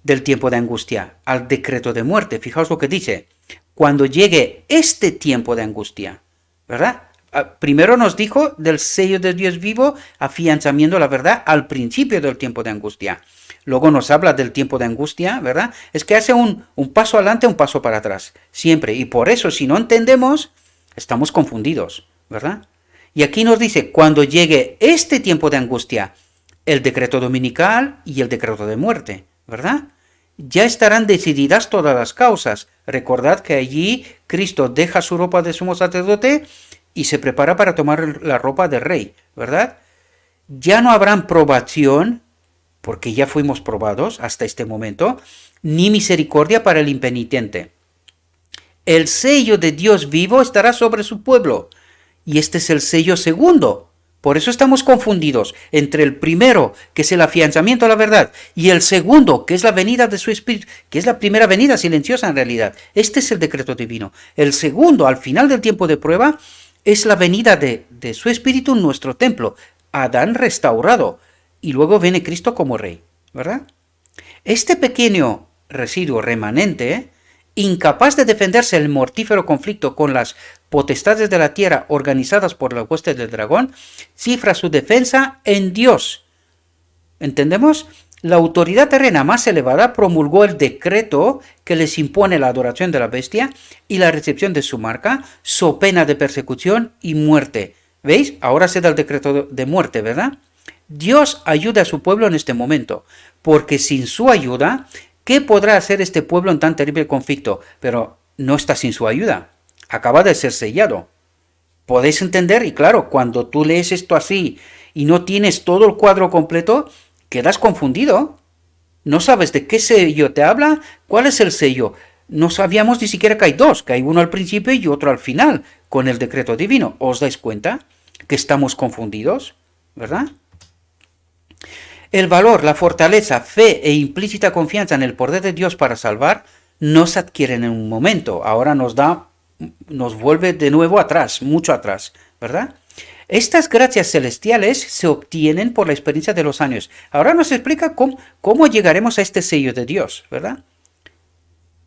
del tiempo de angustia, al decreto de muerte. Fijaos lo que dice. Cuando llegue este tiempo de angustia, ¿verdad? Primero nos dijo del sello de Dios vivo, afianzamiento la verdad al principio del tiempo de angustia. Luego nos habla del tiempo de angustia, ¿verdad? Es que hace un paso adelante, un paso para atrás, siempre. Y por eso, si no entendemos, estamos confundidos, ¿verdad? Y aquí nos dice, cuando llegue este tiempo de angustia, el decreto dominical y el decreto de muerte, ¿verdad? Ya estarán decididas todas las causas. Recordad que allí Cristo deja su ropa de sumo sacerdote y se prepara para tomar la ropa de rey, ¿verdad? Ya no habrán probación, porque ya fuimos probados hasta este momento, ni misericordia para el impenitente. El sello de Dios vivo estará sobre su pueblo, y este es el sello segundo. Por eso estamos confundidos entre el primero, que es el afianzamiento a la verdad, y el segundo, que es la venida de su Espíritu, que es la primera venida silenciosa en realidad. Este es el decreto divino. El segundo, al final del tiempo de prueba, es la venida de su Espíritu en nuestro templo, Adán restaurado, y luego viene Cristo como rey, ¿verdad? Este pequeño residuo remanente, incapaz de defenderse el mortífero conflicto con las potestades de la tierra organizadas por la hueste del dragón, cifra su defensa en Dios. ¿Entendemos? La autoridad terrena más elevada promulgó el decreto que les impone la adoración de la bestia y la recepción de su marca, so pena de persecución y muerte. ¿Veis? Ahora se da el decreto de muerte, ¿verdad? Dios ayuda a su pueblo en este momento, porque sin su ayuda, ¿qué podrá hacer este pueblo en tan terrible conflicto? Pero no está sin su ayuda. Acaba de ser sellado. ¿Podéis entender? Y claro, cuando tú lees esto así y no tienes todo el cuadro completo, quedas confundido. No sabes de qué sello te habla, cuál es el sello. No sabíamos ni siquiera que hay dos, que hay uno al principio y otro al final, con el decreto divino. ¿Os dais cuenta que estamos confundidos? ¿Verdad? El valor, la fortaleza, fe e implícita confianza en el poder de Dios para salvar no se adquieren en un momento. Ahora nos vuelve de nuevo atrás, mucho atrás, ¿verdad? Estas gracias celestiales se obtienen por la experiencia de los años. Ahora nos explica cómo llegaremos a este sello de Dios, ¿verdad?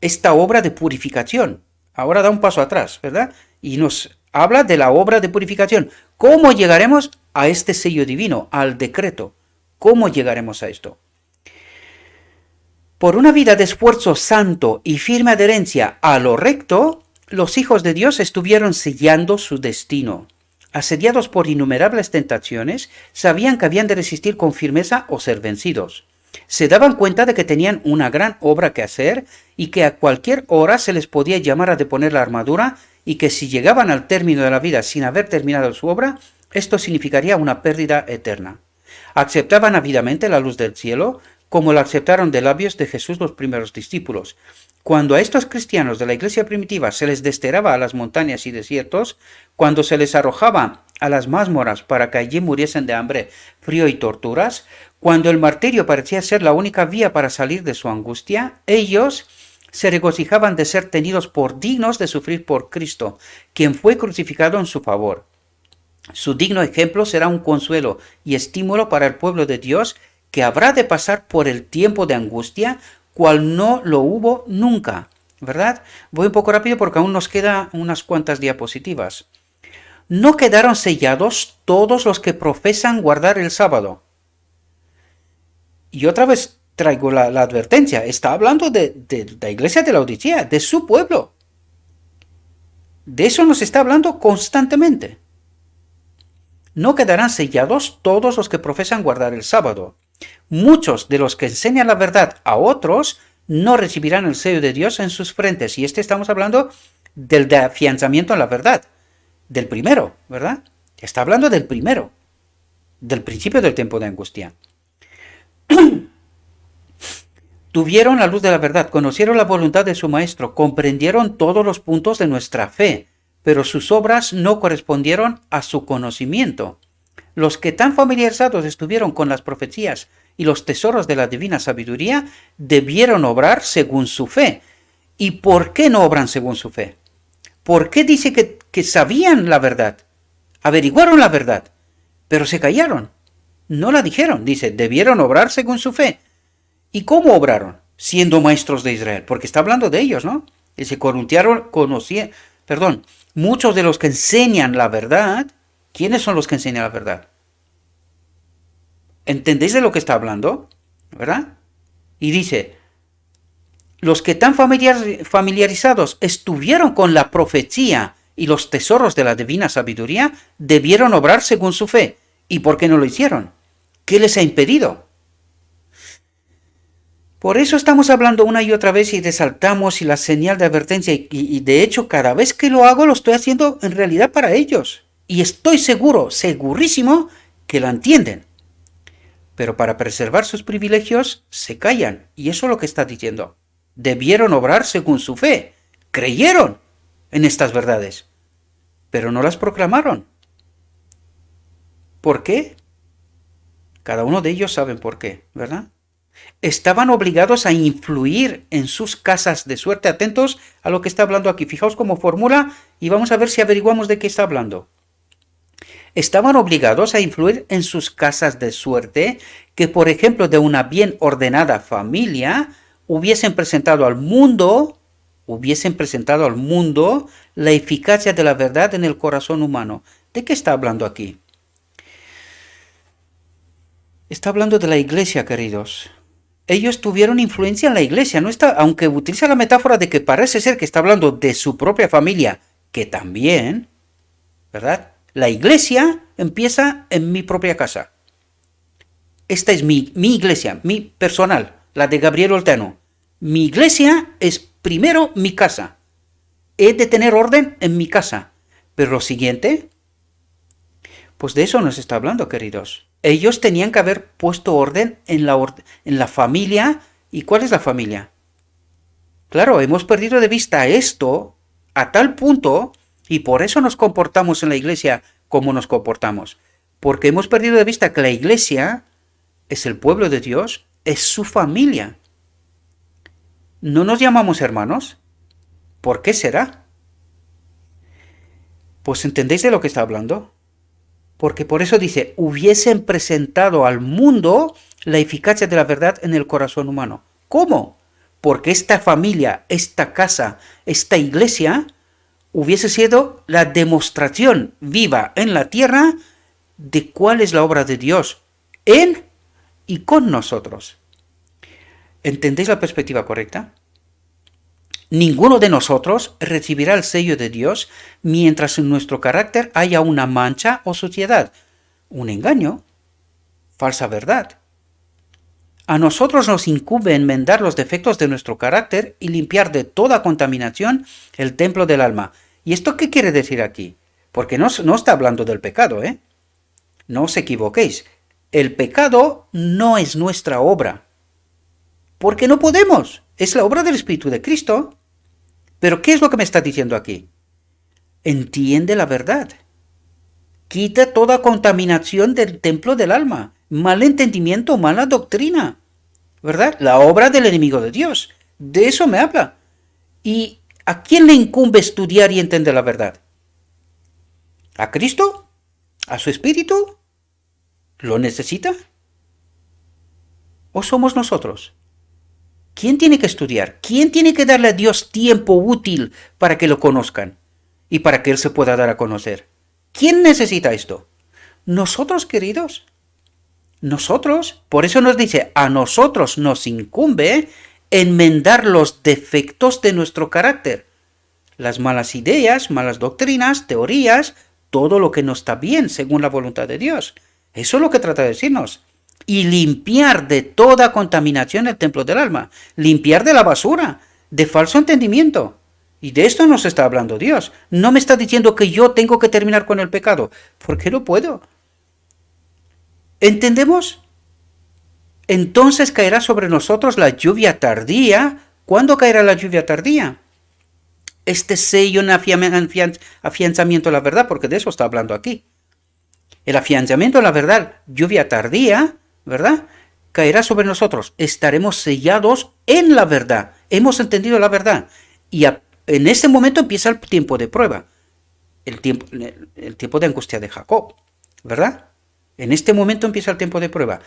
Esta obra de purificación. Ahora da un paso atrás, ¿verdad? Y nos habla de la obra de purificación. ¿Cómo llegaremos a este sello divino, al decreto? ¿Cómo llegaremos a esto? Por una vida de esfuerzo santo y firme adherencia a lo recto, los hijos de Dios estuvieron sellando su destino. Asediados por innumerables tentaciones, sabían que habían de resistir con firmeza o ser vencidos. Se daban cuenta de que tenían una gran obra que hacer y que a cualquier hora se les podía llamar a deponer la armadura y que si llegaban al término de la vida sin haber terminado su obra, esto significaría una pérdida eterna. Aceptaban ávidamente la luz del cielo, como la aceptaron de labios de Jesús los primeros discípulos. Cuando a estos cristianos de la iglesia primitiva se les desterraba a las montañas y desiertos, cuando se les arrojaba a las mazmorras para que allí muriesen de hambre, frío y torturas, cuando el martirio parecía ser la única vía para salir de su angustia, ellos se regocijaban de ser tenidos por dignos de sufrir por Cristo, quien fue crucificado en su favor. Su digno ejemplo será un consuelo y estímulo para el pueblo de Dios que habrá de pasar por el tiempo de angustia, cual no lo hubo nunca, ¿verdad? Voy un poco rápido porque aún nos quedan unas cuantas diapositivas. No quedaron sellados todos los que profesan guardar el sábado. Y otra vez traigo la advertencia, está hablando de la iglesia de Laodicea, de su pueblo. De eso nos está hablando constantemente. No quedarán sellados todos los que profesan guardar el sábado. Muchos de los que enseñan la verdad a otros no recibirán el sello de Dios en sus frentes. Y estamos hablando del de afianzamiento en la verdad. Del primero, ¿verdad? Está hablando del primero. Del principio del tiempo de angustia. Tuvieron la luz de la verdad, conocieron la voluntad de su Maestro, comprendieron todos los puntos de nuestra fe, pero sus obras no correspondieron a su conocimiento. Los que tan familiarizados estuvieron con las profecías y los tesoros de la divina sabiduría debieron obrar según su fe. ¿Y por qué no obran según su fe? ¿Por qué dice que sabían la verdad? Averiguaron la verdad, pero se callaron. No la dijeron, dice, debieron obrar según su fe. ¿Y cómo obraron? Siendo maestros de Israel, porque está hablando de ellos, ¿no? Y se muchos de los que enseñan la verdad, ¿quiénes son los que enseñan la verdad? ¿Entendéis de lo que está hablando? ¿Verdad? Y dice, los que tan familiarizados estuvieron con la profecía y los tesoros de la divina sabiduría, debieron obrar según su fe. ¿Y por qué no lo hicieron? ¿Qué les ha impedido? Por eso estamos hablando una y otra vez y resaltamos y la señal de advertencia y de hecho cada vez que lo hago lo estoy haciendo en realidad para ellos. Y estoy seguro, segurísimo, que lo entienden. Pero para preservar sus privilegios se callan y eso es lo que está diciendo. Debieron obrar según su fe. Creyeron en estas verdades, pero no las proclamaron. ¿Por qué? Cada uno de ellos sabe por qué, ¿verdad? Estaban obligados a influir en sus casas de suerte. Atentos a lo que está hablando aquí. Fijaos cómo formula y vamos a ver si averiguamos de qué está hablando. Estaban obligados a influir en sus casas de suerte que, por ejemplo, de una bien ordenada familia, hubiesen presentado al mundo la eficacia de la verdad en el corazón humano. ¿De qué está hablando aquí? Está hablando de la iglesia, queridos. Ellos tuvieron influencia en la iglesia, no está, aunque utiliza la metáfora de que parece ser que está hablando de su propia familia, que también, ¿verdad? La iglesia empieza en mi propia casa. Esta es mi iglesia, mi personal, la de Gabriel Olteno. Mi iglesia es primero mi casa. He de tener orden en mi casa. Pero lo siguiente, pues de eso nos está hablando, queridos. Ellos tenían que haber puesto orden en la familia. ¿Y cuál es la familia? Claro, hemos perdido de vista esto a tal punto, y por eso nos comportamos en la iglesia como nos comportamos. Porque hemos perdido de vista que la iglesia es el pueblo de Dios, es su familia. ¿No nos llamamos hermanos? ¿Por qué será? Pues ¿entendéis de lo que está hablando? Porque por eso dice, hubiesen presentado al mundo la eficacia de la verdad en el corazón humano. ¿Cómo? Porque esta familia, esta casa, esta iglesia, hubiese sido la demostración viva en la tierra de cuál es la obra de Dios en y con nosotros. ¿Entendéis la perspectiva correcta? Ninguno de nosotros recibirá el sello de Dios mientras en nuestro carácter haya una mancha o suciedad, un engaño, falsa verdad. A nosotros nos incumbe enmendar los defectos de nuestro carácter y limpiar de toda contaminación el templo del alma. ¿Y esto qué quiere decir aquí? Porque no está hablando del pecado, ¿eh? No os equivoquéis. El pecado no es nuestra obra. Porque no podemos. Es la obra del Espíritu de Cristo. Pero ¿qué es lo que me está diciendo aquí? Entiende la verdad. Quita toda contaminación del templo del alma. Mal entendimiento, mala doctrina. ¿Verdad? La obra del enemigo de Dios. De eso me habla. ¿Y a quién le incumbe estudiar y entender la verdad? ¿A Cristo? ¿A su Espíritu? ¿Lo necesita? ¿O somos nosotros? ¿Quién tiene que estudiar? ¿Quién tiene que darle a Dios tiempo útil para que lo conozcan y para que Él se pueda dar a conocer? ¿Quién necesita esto? Nosotros, queridos. Nosotros. Por eso nos dice, a nosotros nos incumbe enmendar los defectos de nuestro carácter. Las malas ideas, malas doctrinas, teorías, todo lo que no está bien según la voluntad de Dios. Eso es lo que trata de decirnos. Y limpiar de toda contaminación el templo del alma. Limpiar de la basura, de falso entendimiento. Y de esto nos está hablando Dios. No me está diciendo que yo tengo que terminar con el pecado. ¿Por qué no puedo? ¿Entendemos? Entonces caerá sobre nosotros la lluvia tardía. ¿Cuándo caerá la lluvia tardía? Este sello en afianzamiento de la verdad, porque de eso está hablando aquí. El afianzamiento de la verdad, lluvia tardía, ¿verdad? Caerá sobre nosotros. Estaremos sellados en la verdad. Hemos entendido la verdad. Y en este momento empieza el tiempo de prueba. El tiempo de angustia de Jacob, ¿verdad? En este momento empieza el tiempo de prueba.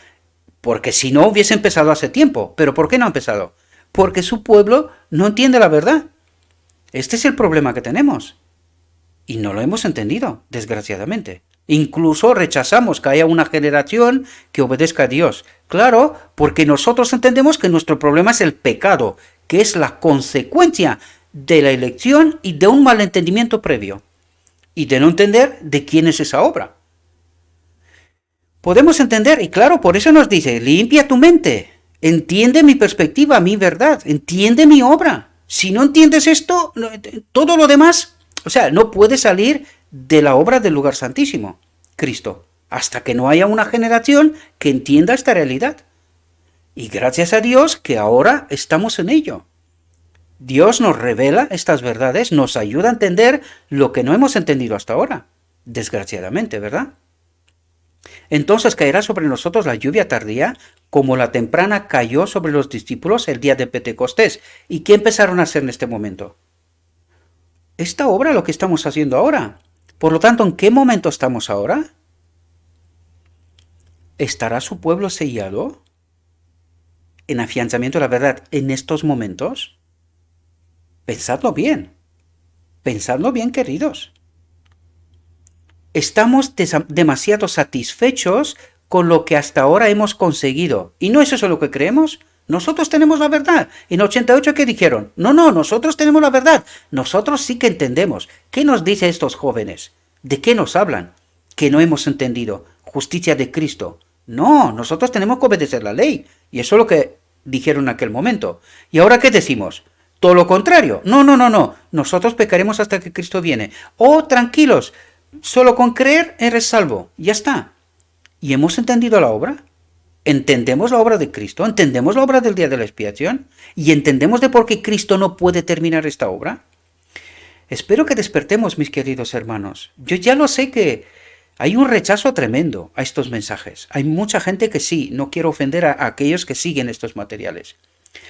Porque si no hubiese empezado hace tiempo. ¿Pero por qué no ha empezado? Porque su pueblo no entiende la verdad. Este es el problema que tenemos. Y no lo hemos entendido, desgraciadamente. Incluso rechazamos que haya una generación que obedezca a Dios. Claro, porque nosotros entendemos que nuestro problema es el pecado, que es la consecuencia de la elección y de un malentendimiento previo. Y de no entender de quién es esa obra. podemos entender, y claro, por eso nos dice, limpia tu mente, entiende mi perspectiva, mi verdad, entiende mi obra. Si no entiendes esto, todo lo demás, o sea, no puede salir de la obra del lugar santísimo, Cristo, hasta que no haya una generación que entienda esta realidad. Y gracias a Dios que ahora estamos en ello. Dios nos revela estas verdades, nos ayuda a entender lo que no hemos entendido hasta ahora, desgraciadamente, ¿verdad? Entonces caerá sobre nosotros la lluvia tardía, como la temprana cayó sobre los discípulos el día de Pentecostés. ¿Y qué empezaron a hacer en este momento? Esta obra, lo que estamos haciendo ahora. Por lo tanto, ¿en qué momento estamos ahora? ¿Estará su pueblo sellado en afianzamiento de la verdad en estos momentos? Pensadlo bien, queridos. Estamos demasiado satisfechos con lo que hasta ahora hemos conseguido. ¿Y no es eso lo que creemos? Nosotros tenemos la verdad. En 88, ¿qué dijeron? No, nosotros tenemos la verdad. Nosotros sí que entendemos. ¿Qué nos dicen estos jóvenes? ¿De qué nos hablan? Que no hemos entendido. Justicia de Cristo. No, nosotros tenemos que obedecer la ley. Y eso es lo que dijeron en aquel momento. ¿Y ahora qué decimos? Todo lo contrario. No. Nosotros pecaremos hasta que Cristo viene. Oh, tranquilos. Solo con creer eres salvo. Ya está. ¿Y hemos entendido la obra? ¿Entendemos la obra de Cristo? ¿Entendemos la obra del día de la expiación? ¿Y entendemos de por qué Cristo no puede terminar esta obra? Espero que despertemos, mis queridos hermanos. Yo ya lo sé que hay un rechazo tremendo a estos mensajes. Hay mucha gente que sí, no quiero ofender a aquellos que siguen estos materiales.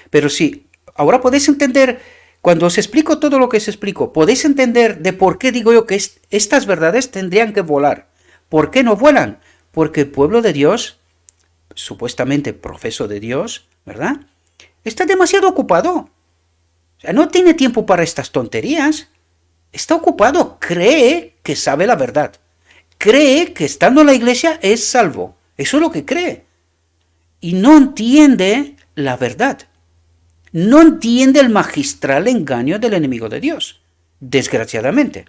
Pero sí, ahora podéis entender, cuando os explico todo lo que os explico, podéis entender de por qué digo yo que estas verdades tendrían que volar. ¿Por qué no vuelan? Porque el pueblo de Dios, supuestamente profeso de Dios, ¿verdad?, está demasiado ocupado. O sea, no tiene tiempo para estas tonterías. Está ocupado, cree que sabe la verdad. Cree que estando en la iglesia es salvo. Eso es lo que cree. Y no entiende la verdad. No entiende el magistral engaño del enemigo de Dios. Desgraciadamente.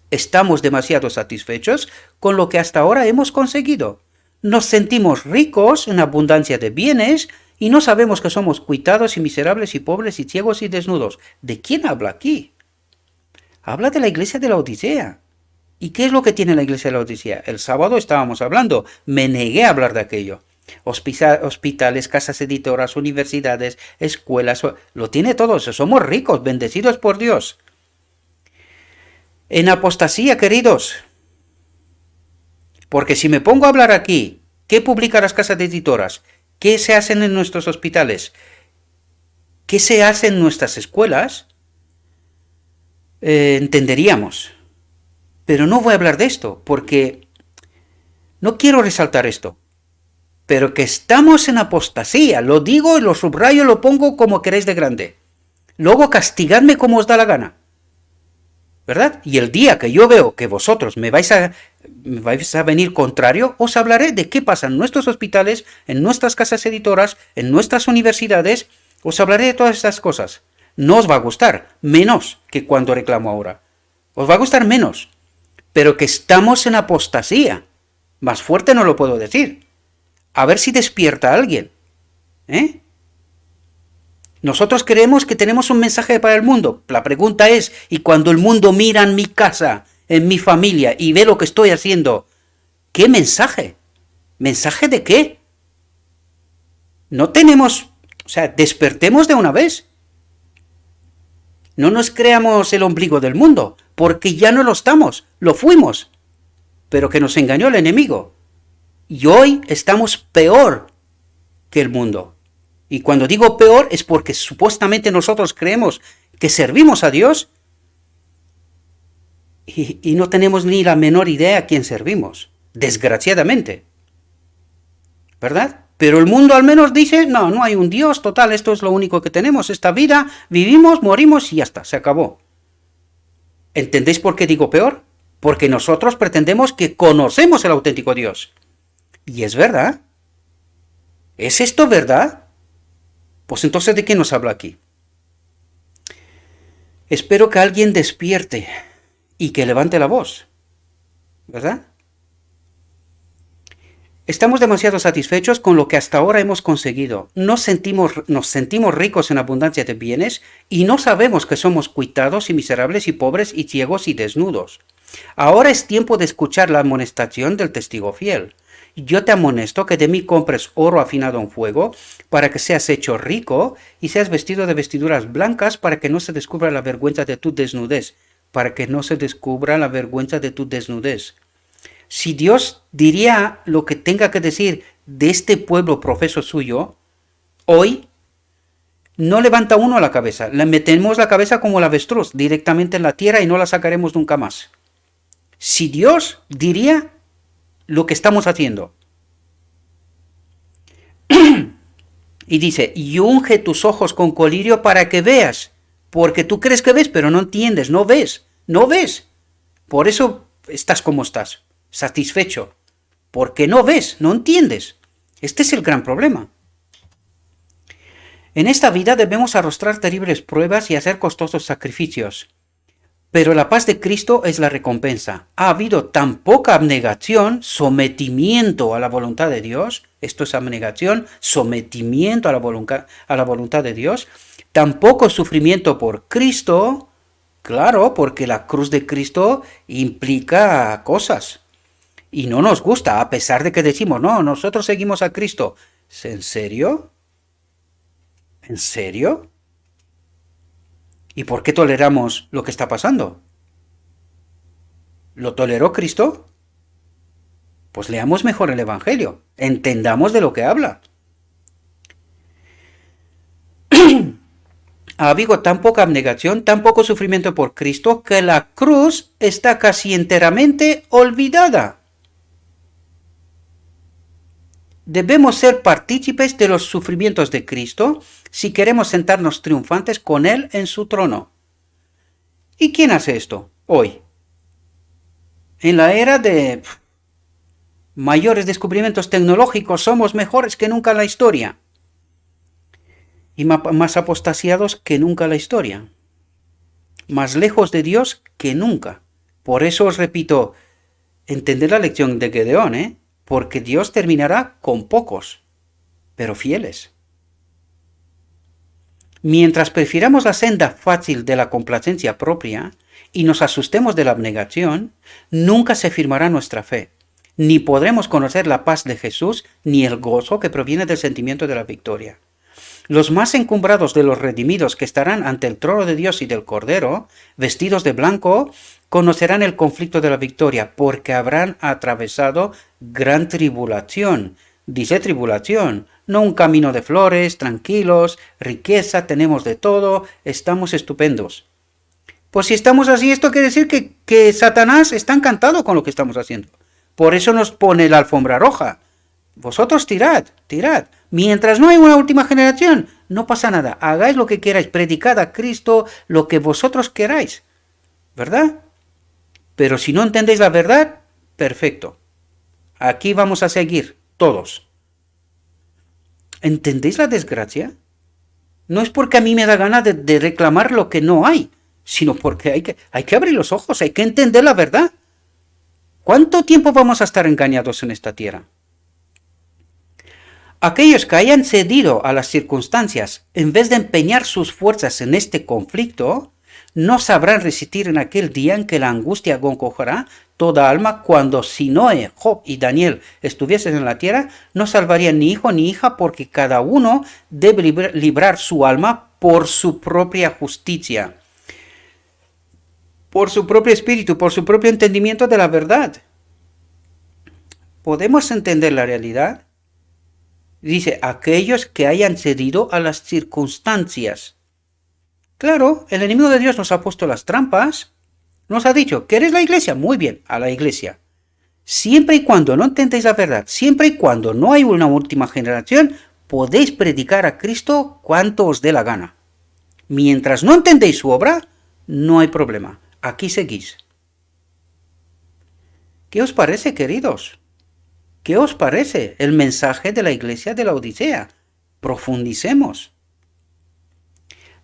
Estamos demasiado satisfechos con lo que hasta ahora hemos conseguido. Nos sentimos ricos en abundancia de bienes y no sabemos que somos cuitados y miserables y pobres y ciegos y desnudos. ¿De quién habla aquí? Habla de la iglesia de la Odisea. ¿Y qué es lo que tiene la iglesia de la Odisea? El sábado estábamos hablando, me negué a hablar de aquello. Hospitales, casas editoras, universidades, escuelas, lo tiene todo. Somos ricos, bendecidos por Dios. En apostasía, queridos. Porque si me pongo a hablar aquí, ¿qué publican las casas editoras? ¿Qué se hacen en nuestros hospitales? ¿Qué se hace en nuestras escuelas? Entenderíamos. Pero no voy a hablar de esto, porque no quiero resaltar esto. Pero que estamos en apostasía, lo digo y lo subrayo y lo pongo como queréis de grande. Luego castigadme como os da la gana. ¿Verdad? Y el día que yo veo que vosotros me vais a venir contrario, os hablaré de qué pasa en nuestros hospitales, en nuestras casas editoras, en nuestras universidades. Os hablaré de todas estas cosas. No os va a gustar, menos que cuando reclamo ahora. Os va a gustar menos. Pero que estamos en apostasía. Más fuerte no lo puedo decir. A ver si despierta a alguien. Nosotros creemos que tenemos un mensaje para el mundo. La pregunta es, ¿y cuando el mundo mira en mi casa, en mi familia, y ve lo que estoy haciendo, qué mensaje? ¿Mensaje de qué? No tenemos, o sea, despertemos de una vez. No nos creamos el ombligo del mundo, porque ya no lo estamos, lo fuimos. Pero que nos engañó el enemigo. Y hoy estamos peor que el mundo. Y cuando digo peor es porque supuestamente nosotros creemos que servimos a Dios y no tenemos ni la menor idea a quién servimos, desgraciadamente. ¿Verdad? Pero el mundo al menos dice, no hay un Dios, total, esto es lo único que tenemos, esta vida, vivimos, morimos y ya está, se acabó. ¿Entendéis por qué digo peor? Porque nosotros pretendemos que conocemos el auténtico Dios. Y es verdad. ¿Es esto verdad? Pues entonces, ¿de qué nos habla aquí? Espero que alguien despierte y que levante la voz, ¿verdad? Estamos demasiado satisfechos con lo que hasta ahora hemos conseguido. Nos sentimos ricos en abundancia de bienes y no sabemos que somos cuitados y miserables y pobres y ciegos y desnudos. Ahora es tiempo de escuchar la amonestación del testigo fiel. Yo te amonesto que de mí compres oro afinado en fuego, para que seas hecho rico y seas vestido de vestiduras blancas, para que no se descubra la vergüenza de tu desnudez. Para que no se descubra la vergüenza de tu desnudez. Si Dios diría lo que tenga que decir de este pueblo profeso suyo, hoy no levanta uno la cabeza, le metemos la cabeza como el avestruz directamente en la tierra y no la sacaremos nunca más. Si Dios diría lo que estamos haciendo. Y dice, y unge tus ojos con colirio para que veas, porque tú crees que ves, pero no entiendes, no ves. Por eso estás como estás, satisfecho, porque no ves, no entiendes. Este es el gran problema. En esta vida debemos arrostrar terribles pruebas y hacer costosos sacrificios. Pero la paz de Cristo es la recompensa. Ha habido tan poca abnegación, sometimiento a la voluntad de Dios, esto es abnegación, sometimiento a la voluntad de Dios, tan poco sufrimiento por Cristo, claro, porque la cruz de Cristo implica cosas. Y no nos gusta, a pesar de que decimos, no, nosotros seguimos a Cristo. ¿En serio? ¿En serio? ¿Y por qué toleramos lo que está pasando? ¿Lo toleró Cristo? Pues leamos mejor el Evangelio, entendamos de lo que habla. Ha habido tan poca abnegación, tan poco sufrimiento por Cristo, que la cruz está casi enteramente olvidada. Debemos ser partícipes de los sufrimientos de Cristo si queremos sentarnos triunfantes con Él en su trono. ¿Y quién hace esto hoy? En la era de mayores descubrimientos tecnológicos somos mejores que nunca en la historia. Y más apostasiados que nunca en la historia. Más lejos de Dios que nunca. Por eso os repito, entended la lección de Gedeón, porque Dios terminará con pocos, pero fieles. Mientras prefiramos la senda fácil de la complacencia propia y nos asustemos de la abnegación, nunca se firmará nuestra fe, ni podremos conocer la paz de Jesús ni el gozo que proviene del sentimiento de la victoria. Los más encumbrados de los redimidos que estarán ante el trono de Dios y del Cordero, vestidos de blanco, conocerán el conflicto de la victoria, porque habrán atravesado gran tribulación. Dice tribulación, no un camino de flores, tranquilos, riqueza, tenemos de todo, estamos estupendos. Pues si estamos así, esto quiere decir que Satanás está encantado con lo que estamos haciendo. Por eso nos pone la alfombra roja. Vosotros tirad. Mientras no hay una última generación, no pasa nada. Hagáis lo que queráis, predicad a Cristo lo que vosotros queráis. ¿Verdad? Pero si no entendéis la verdad, perfecto. Aquí vamos a seguir, todos. ¿Entendéis la desgracia? No es porque a mí me da gana de reclamar lo que no hay, sino porque hay que abrir los ojos, hay que entender la verdad. ¿Cuánto tiempo vamos a estar engañados en esta tierra? Aquellos que hayan cedido a las circunstancias en vez de empeñar sus fuerzas en este conflicto, no sabrán resistir en aquel día en que la angustia acongojará toda alma, cuando si Noé, Job y Daniel estuviesen en la tierra, no salvarían ni hijo ni hija, porque cada uno debe librar su alma por su propia justicia, por su propio espíritu, por su propio entendimiento de la verdad. ¿Podemos entender la realidad? Dice, aquellos que hayan cedido a las circunstancias. Claro, el enemigo de Dios nos ha puesto las trampas. Nos ha dicho, ¿queréis la iglesia? Muy bien, a la iglesia. Siempre y cuando no entendéis la verdad, siempre y cuando no hay una última generación, podéis predicar a Cristo cuanto os dé la gana. Mientras no entendéis su obra, no hay problema. Aquí seguís. ¿Qué os parece, queridos? ¿Qué os parece el mensaje de la iglesia de la Odisea? Profundicemos.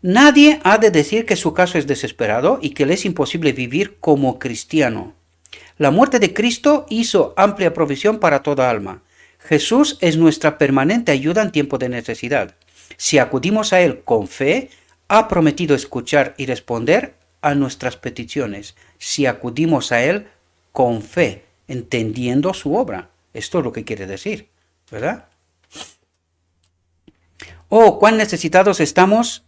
Nadie ha de decir que su caso es desesperado y que le es imposible vivir como cristiano. La muerte de Cristo hizo amplia provisión para toda alma. Jesús es nuestra permanente ayuda en tiempo de necesidad. Si acudimos a Él con fe, ha prometido escuchar y responder a nuestras peticiones. Si acudimos a Él con fe, entendiendo su obra. Esto es lo que quiere decir, ¿verdad? Oh, cuán necesitados estamos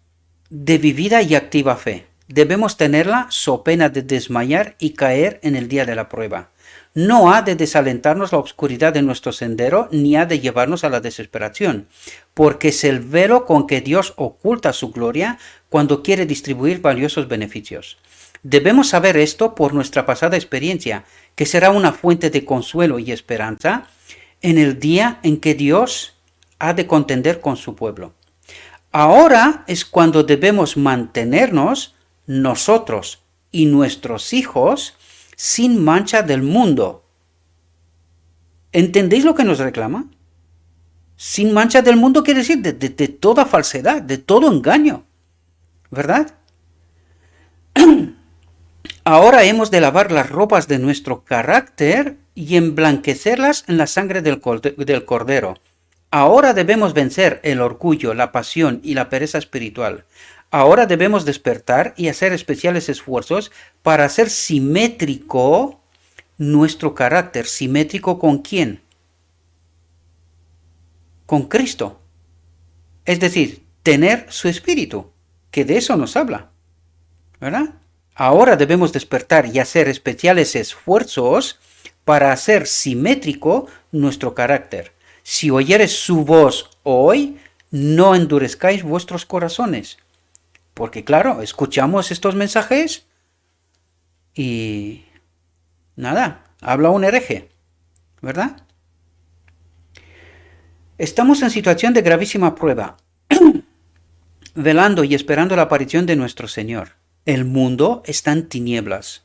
de vivida y activa fe. Debemos tenerla so pena de desmayar y caer en el día de la prueba. No ha de desalentarnos la oscuridad de nuestro sendero, ni ha de llevarnos a la desesperación, porque es el velo con que Dios oculta su gloria cuando quiere distribuir valiosos beneficios. Debemos saber esto por nuestra pasada experiencia, que será una fuente de consuelo y esperanza en el día en que Dios ha de contender con su pueblo. Ahora es cuando debemos mantenernos nosotros y nuestros hijos sin mancha del mundo. ¿Entendéis lo que nos reclama? Sin mancha del mundo quiere decir de toda falsedad, de todo engaño, ¿verdad? Ahora hemos de lavar las ropas de nuestro carácter y emblanquecerlas en la sangre del Cordero. Ahora debemos vencer el orgullo, la pasión y la pereza espiritual. Ahora debemos despertar y hacer especiales esfuerzos para hacer simétrico nuestro carácter. ¿Simétrico con quién? Con Cristo. Es decir, tener su espíritu, que de eso nos habla, ¿verdad? Ahora debemos despertar y hacer especiales esfuerzos para hacer simétrico nuestro carácter. Si oyeres su voz hoy, no endurezcáis vuestros corazones. Porque claro, escuchamos estos mensajes y nada, habla un hereje, ¿verdad? Estamos en situación de gravísima prueba, velando y esperando la aparición de nuestro Señor. El mundo está en tinieblas.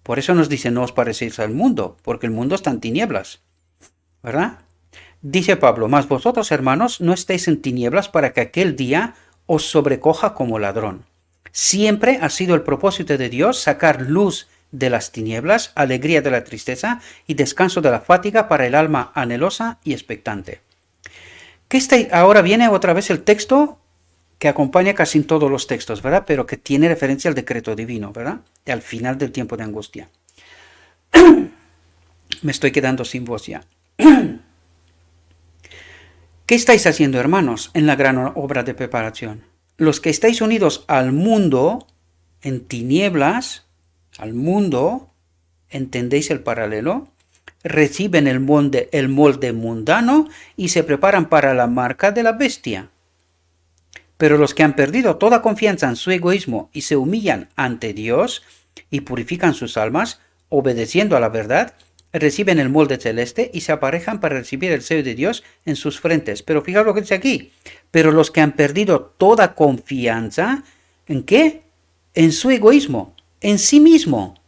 Por eso nos dice, no os parecéis al mundo, porque el mundo está en tinieblas, ¿verdad? Dice Pablo, mas vosotros, hermanos, no estéis en tinieblas para que aquel día os sobrecoja como ladrón. Siempre ha sido el propósito de Dios sacar luz de las tinieblas, alegría de la tristeza y descanso de la fatiga para el alma anhelosa y expectante. Ahora viene otra vez el texto que acompaña casi en todos los textos, ¿verdad? Pero que tiene referencia al decreto divino, ¿verdad? Al final del tiempo de angustia. Me estoy quedando sin voz ya. ¿Qué estáis haciendo, hermanos, en la gran obra de preparación? Los que estáis unidos al mundo, en tinieblas, al mundo, ¿entendéis el paralelo? Reciben el molde mundano y se preparan para la marca de la bestia. Pero los que han perdido toda confianza en su egoísmo y se humillan ante Dios y purifican sus almas, obedeciendo a la verdad, reciben el molde celeste y se aparejan para recibir el sello de Dios en sus frentes. Pero fijaos lo que dice aquí. Pero los que han perdido toda confianza, ¿en qué? En su egoísmo, en sí mismo,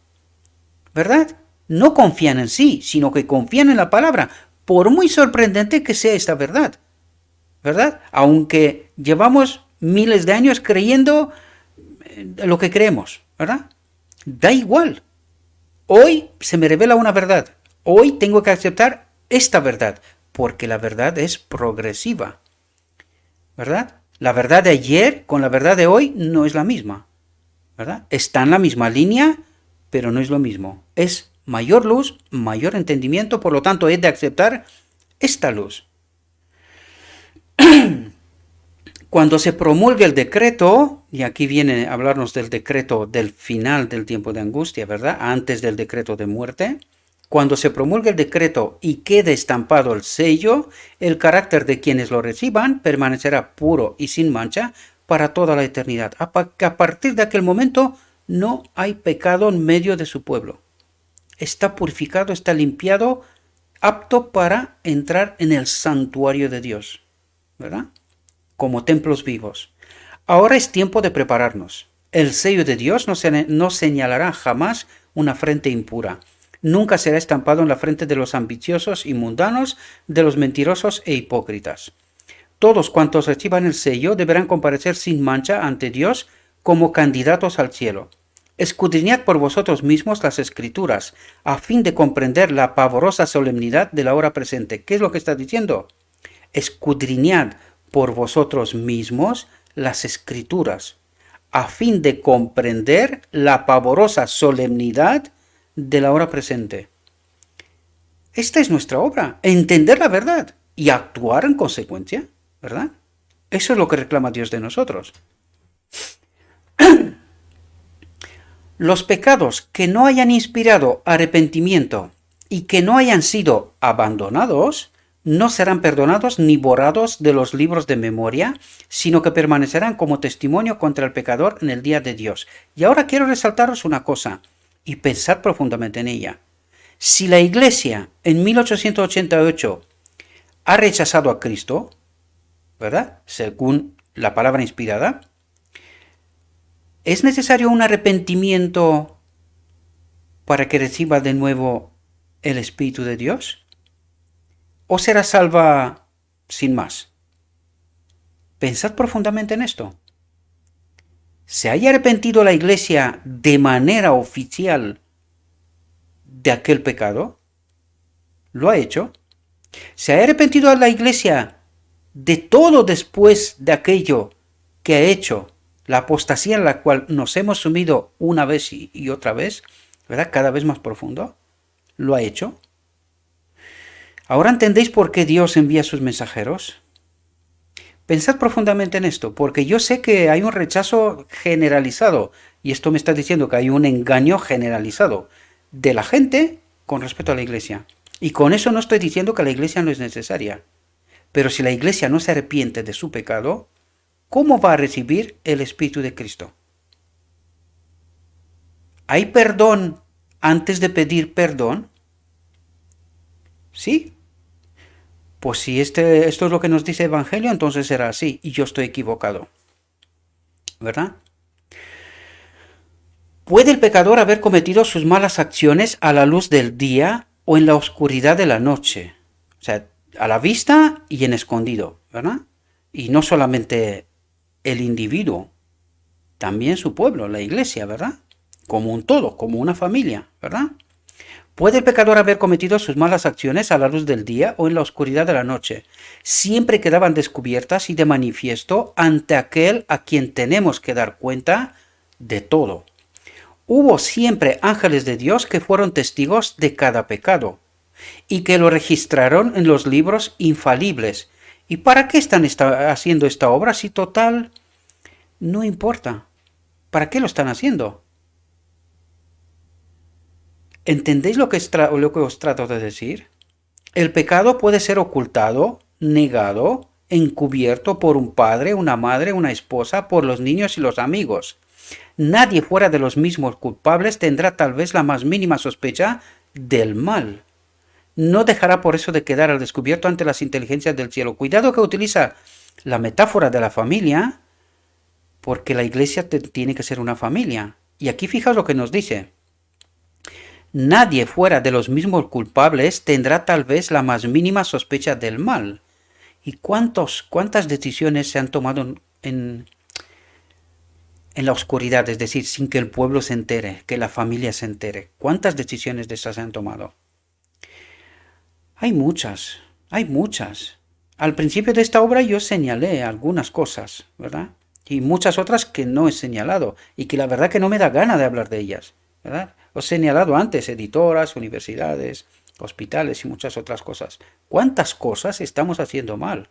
¿verdad? No confían en sí, sino que confían en la palabra, por muy sorprendente que sea esta verdad, ¿verdad? Aunque llevamos miles de años creyendo lo que creemos, ¿verdad? Da igual. Hoy se me revela una verdad. Hoy tengo que aceptar esta verdad, porque la verdad es progresiva, ¿verdad? La verdad de ayer con la verdad de hoy no es la misma, ¿verdad? Está en la misma línea, pero no es lo mismo. Es mayor luz, mayor entendimiento, por lo tanto he de aceptar esta luz. Cuando se promulgue el decreto, y aquí viene a hablarnos del decreto del final del tiempo de angustia, ¿verdad? Antes del decreto de muerte. Cuando se promulgue el decreto y quede estampado el sello, el carácter de quienes lo reciban permanecerá puro y sin mancha para toda la eternidad. A partir de aquel momento no hay pecado en medio de su pueblo. Está purificado, está limpiado, apto para entrar en el santuario de Dios, ¿verdad? Como templos vivos. Ahora es tiempo de prepararnos. El sello de Dios no señalará jamás una frente impura. Nunca será estampado en la frente de los ambiciosos y mundanos, de los mentirosos e hipócritas. Todos cuantos reciban el sello deberán comparecer sin mancha ante Dios como candidatos al cielo. escudriñad por vosotros mismos las Escrituras, a fin de comprender la pavorosa solemnidad de la hora presente. ¿Qué es lo que está diciendo? Escudriñad por vosotros mismos las Escrituras, a fin de comprender la pavorosa solemnidad de la hora presente. Esta es nuestra obra, entender la verdad y actuar en consecuencia, ¿verdad? Eso es lo que reclama Dios de nosotros. Los pecados que no hayan inspirado arrepentimiento y que no hayan sido abandonados no serán perdonados ni borrados de los libros de memoria, sino que permanecerán como testimonio contra el pecador en el día de Dios. Y ahora quiero resaltaros una cosa, y pensad profundamente en ella. Si la Iglesia en 1888 ha rechazado a Cristo, ¿verdad? Según la palabra inspirada, ¿es necesario un arrepentimiento para que reciba de nuevo el Espíritu de Dios? ¿O será salva sin más? Pensad profundamente en esto. ¿Se haya arrepentido la Iglesia de manera oficial de aquel pecado? ¿Lo ha hecho? ¿Se ha arrepentido a la Iglesia de todo después de aquello que ha hecho, la apostasía en la cual nos hemos sumido una vez y otra vez, ¿verdad? Cada vez más profundo? ¿Lo ha hecho? ¿Ahora entendéis por qué Dios envía a sus mensajeros? Pensad profundamente en esto, porque yo sé que hay un rechazo generalizado, y esto me está diciendo que hay un engaño generalizado de la gente con respecto a la Iglesia. Y con eso no estoy diciendo que la Iglesia no es necesaria. Pero si la Iglesia no se arrepiente de su pecado, ¿cómo va a recibir el Espíritu de Cristo? ¿Hay perdón antes de pedir perdón? ¿Sí? Pues si esto es lo que nos dice el Evangelio, entonces será así, y yo estoy equivocado. ¿Verdad? ¿Puede el pecador haber cometido sus malas acciones a la luz del día o en la oscuridad de la noche? O sea, a la vista y en escondido, ¿verdad? Y no solamente el individuo, también su pueblo, la iglesia, ¿verdad? Como un todo, como una familia, ¿verdad? ¿Puede el pecador haber cometido sus malas acciones a la luz del día o en la oscuridad de la noche? Siempre quedaban descubiertas y de manifiesto ante aquel a quien tenemos que dar cuenta de todo. Hubo siempre ángeles de Dios que fueron testigos de cada pecado y que lo registraron en los libros infalibles. ¿Y para qué están haciendo esta obra si total no importa? ¿Para qué lo están haciendo? ¿Entendéis lo que os trato de decir? El pecado puede ser ocultado, negado, encubierto por un padre, una madre, una esposa, por los niños y los amigos. Nadie fuera de los mismos culpables tendrá tal vez la más mínima sospecha del mal. No dejará por eso de quedar al descubierto ante las inteligencias del cielo. Cuidado que utiliza la metáfora de la familia, porque la iglesia tiene que ser una familia. Y aquí fijaos lo que nos dice. Nadie fuera de los mismos culpables tendrá tal vez la más mínima sospecha del mal. ¿Y cuántas decisiones se han tomado en la oscuridad? Es decir, sin que el pueblo se entere, que la familia se entere. ¿Cuántas decisiones de esas se han tomado? Hay muchas, hay muchas. Al principio de esta obra yo señalé algunas cosas, ¿verdad? Y muchas otras que no he señalado y que la verdad que no me da gana de hablar de ellas, ¿verdad? Os he señalado antes editoras, universidades, hospitales y muchas otras cosas. ¿Cuántas cosas estamos haciendo mal?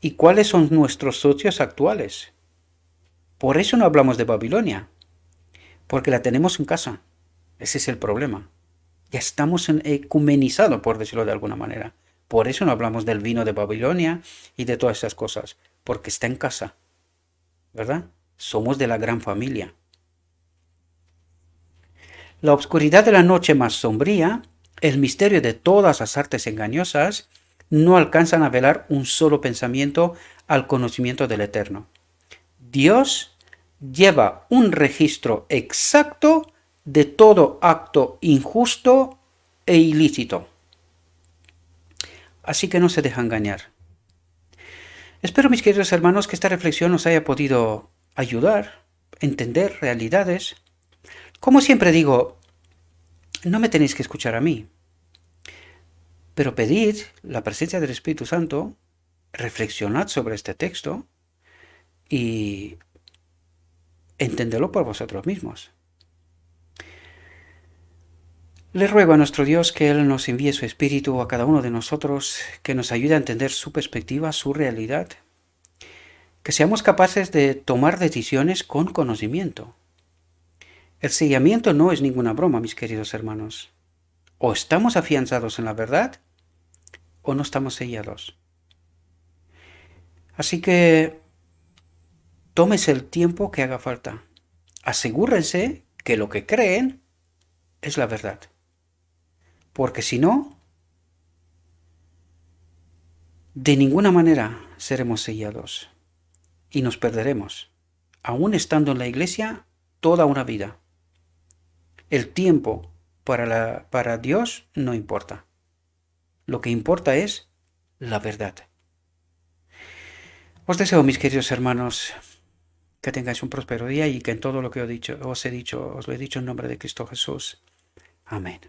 ¿Y cuáles son nuestros socios actuales? Por eso no hablamos de Babilonia, porque la tenemos en casa. Ese es el problema. Ya estamos ecumenizados, por decirlo de alguna manera. Por eso no hablamos del vino de Babilonia y de todas esas cosas, porque está en casa, ¿verdad? Somos de la gran familia. La oscuridad de la noche más sombría, el misterio de todas las artes engañosas, no alcanzan a velar un solo pensamiento al conocimiento del Eterno. Dios lleva un registro exacto de todo acto injusto e ilícito. Así que no se deja engañar. Espero, mis queridos hermanos, que esta reflexión nos haya podido ayudar a entender realidades Como siempre digo, no me tenéis que escuchar a mí, pero pedid la presencia del Espíritu Santo, reflexionad sobre este texto y entendedlo por vosotros mismos. Le ruego a nuestro Dios que Él nos envíe su Espíritu a cada uno de nosotros, que nos ayude a entender su perspectiva, su realidad, que seamos capaces de tomar decisiones con conocimiento. El sellamiento no es ninguna broma, mis queridos hermanos. O estamos afianzados en la verdad, o no estamos sellados. Así que tómese el tiempo que haga falta. Asegúrense que lo que creen es la verdad. Porque si no, de ninguna manera seremos sellados y nos perderemos, aún estando en la iglesia toda una vida. El tiempo para Dios no importa. Lo que importa es la verdad. Os deseo, mis queridos hermanos, que tengáis un próspero día y que en todo lo que os he dicho, os lo he dicho en nombre de Cristo Jesús. Amén.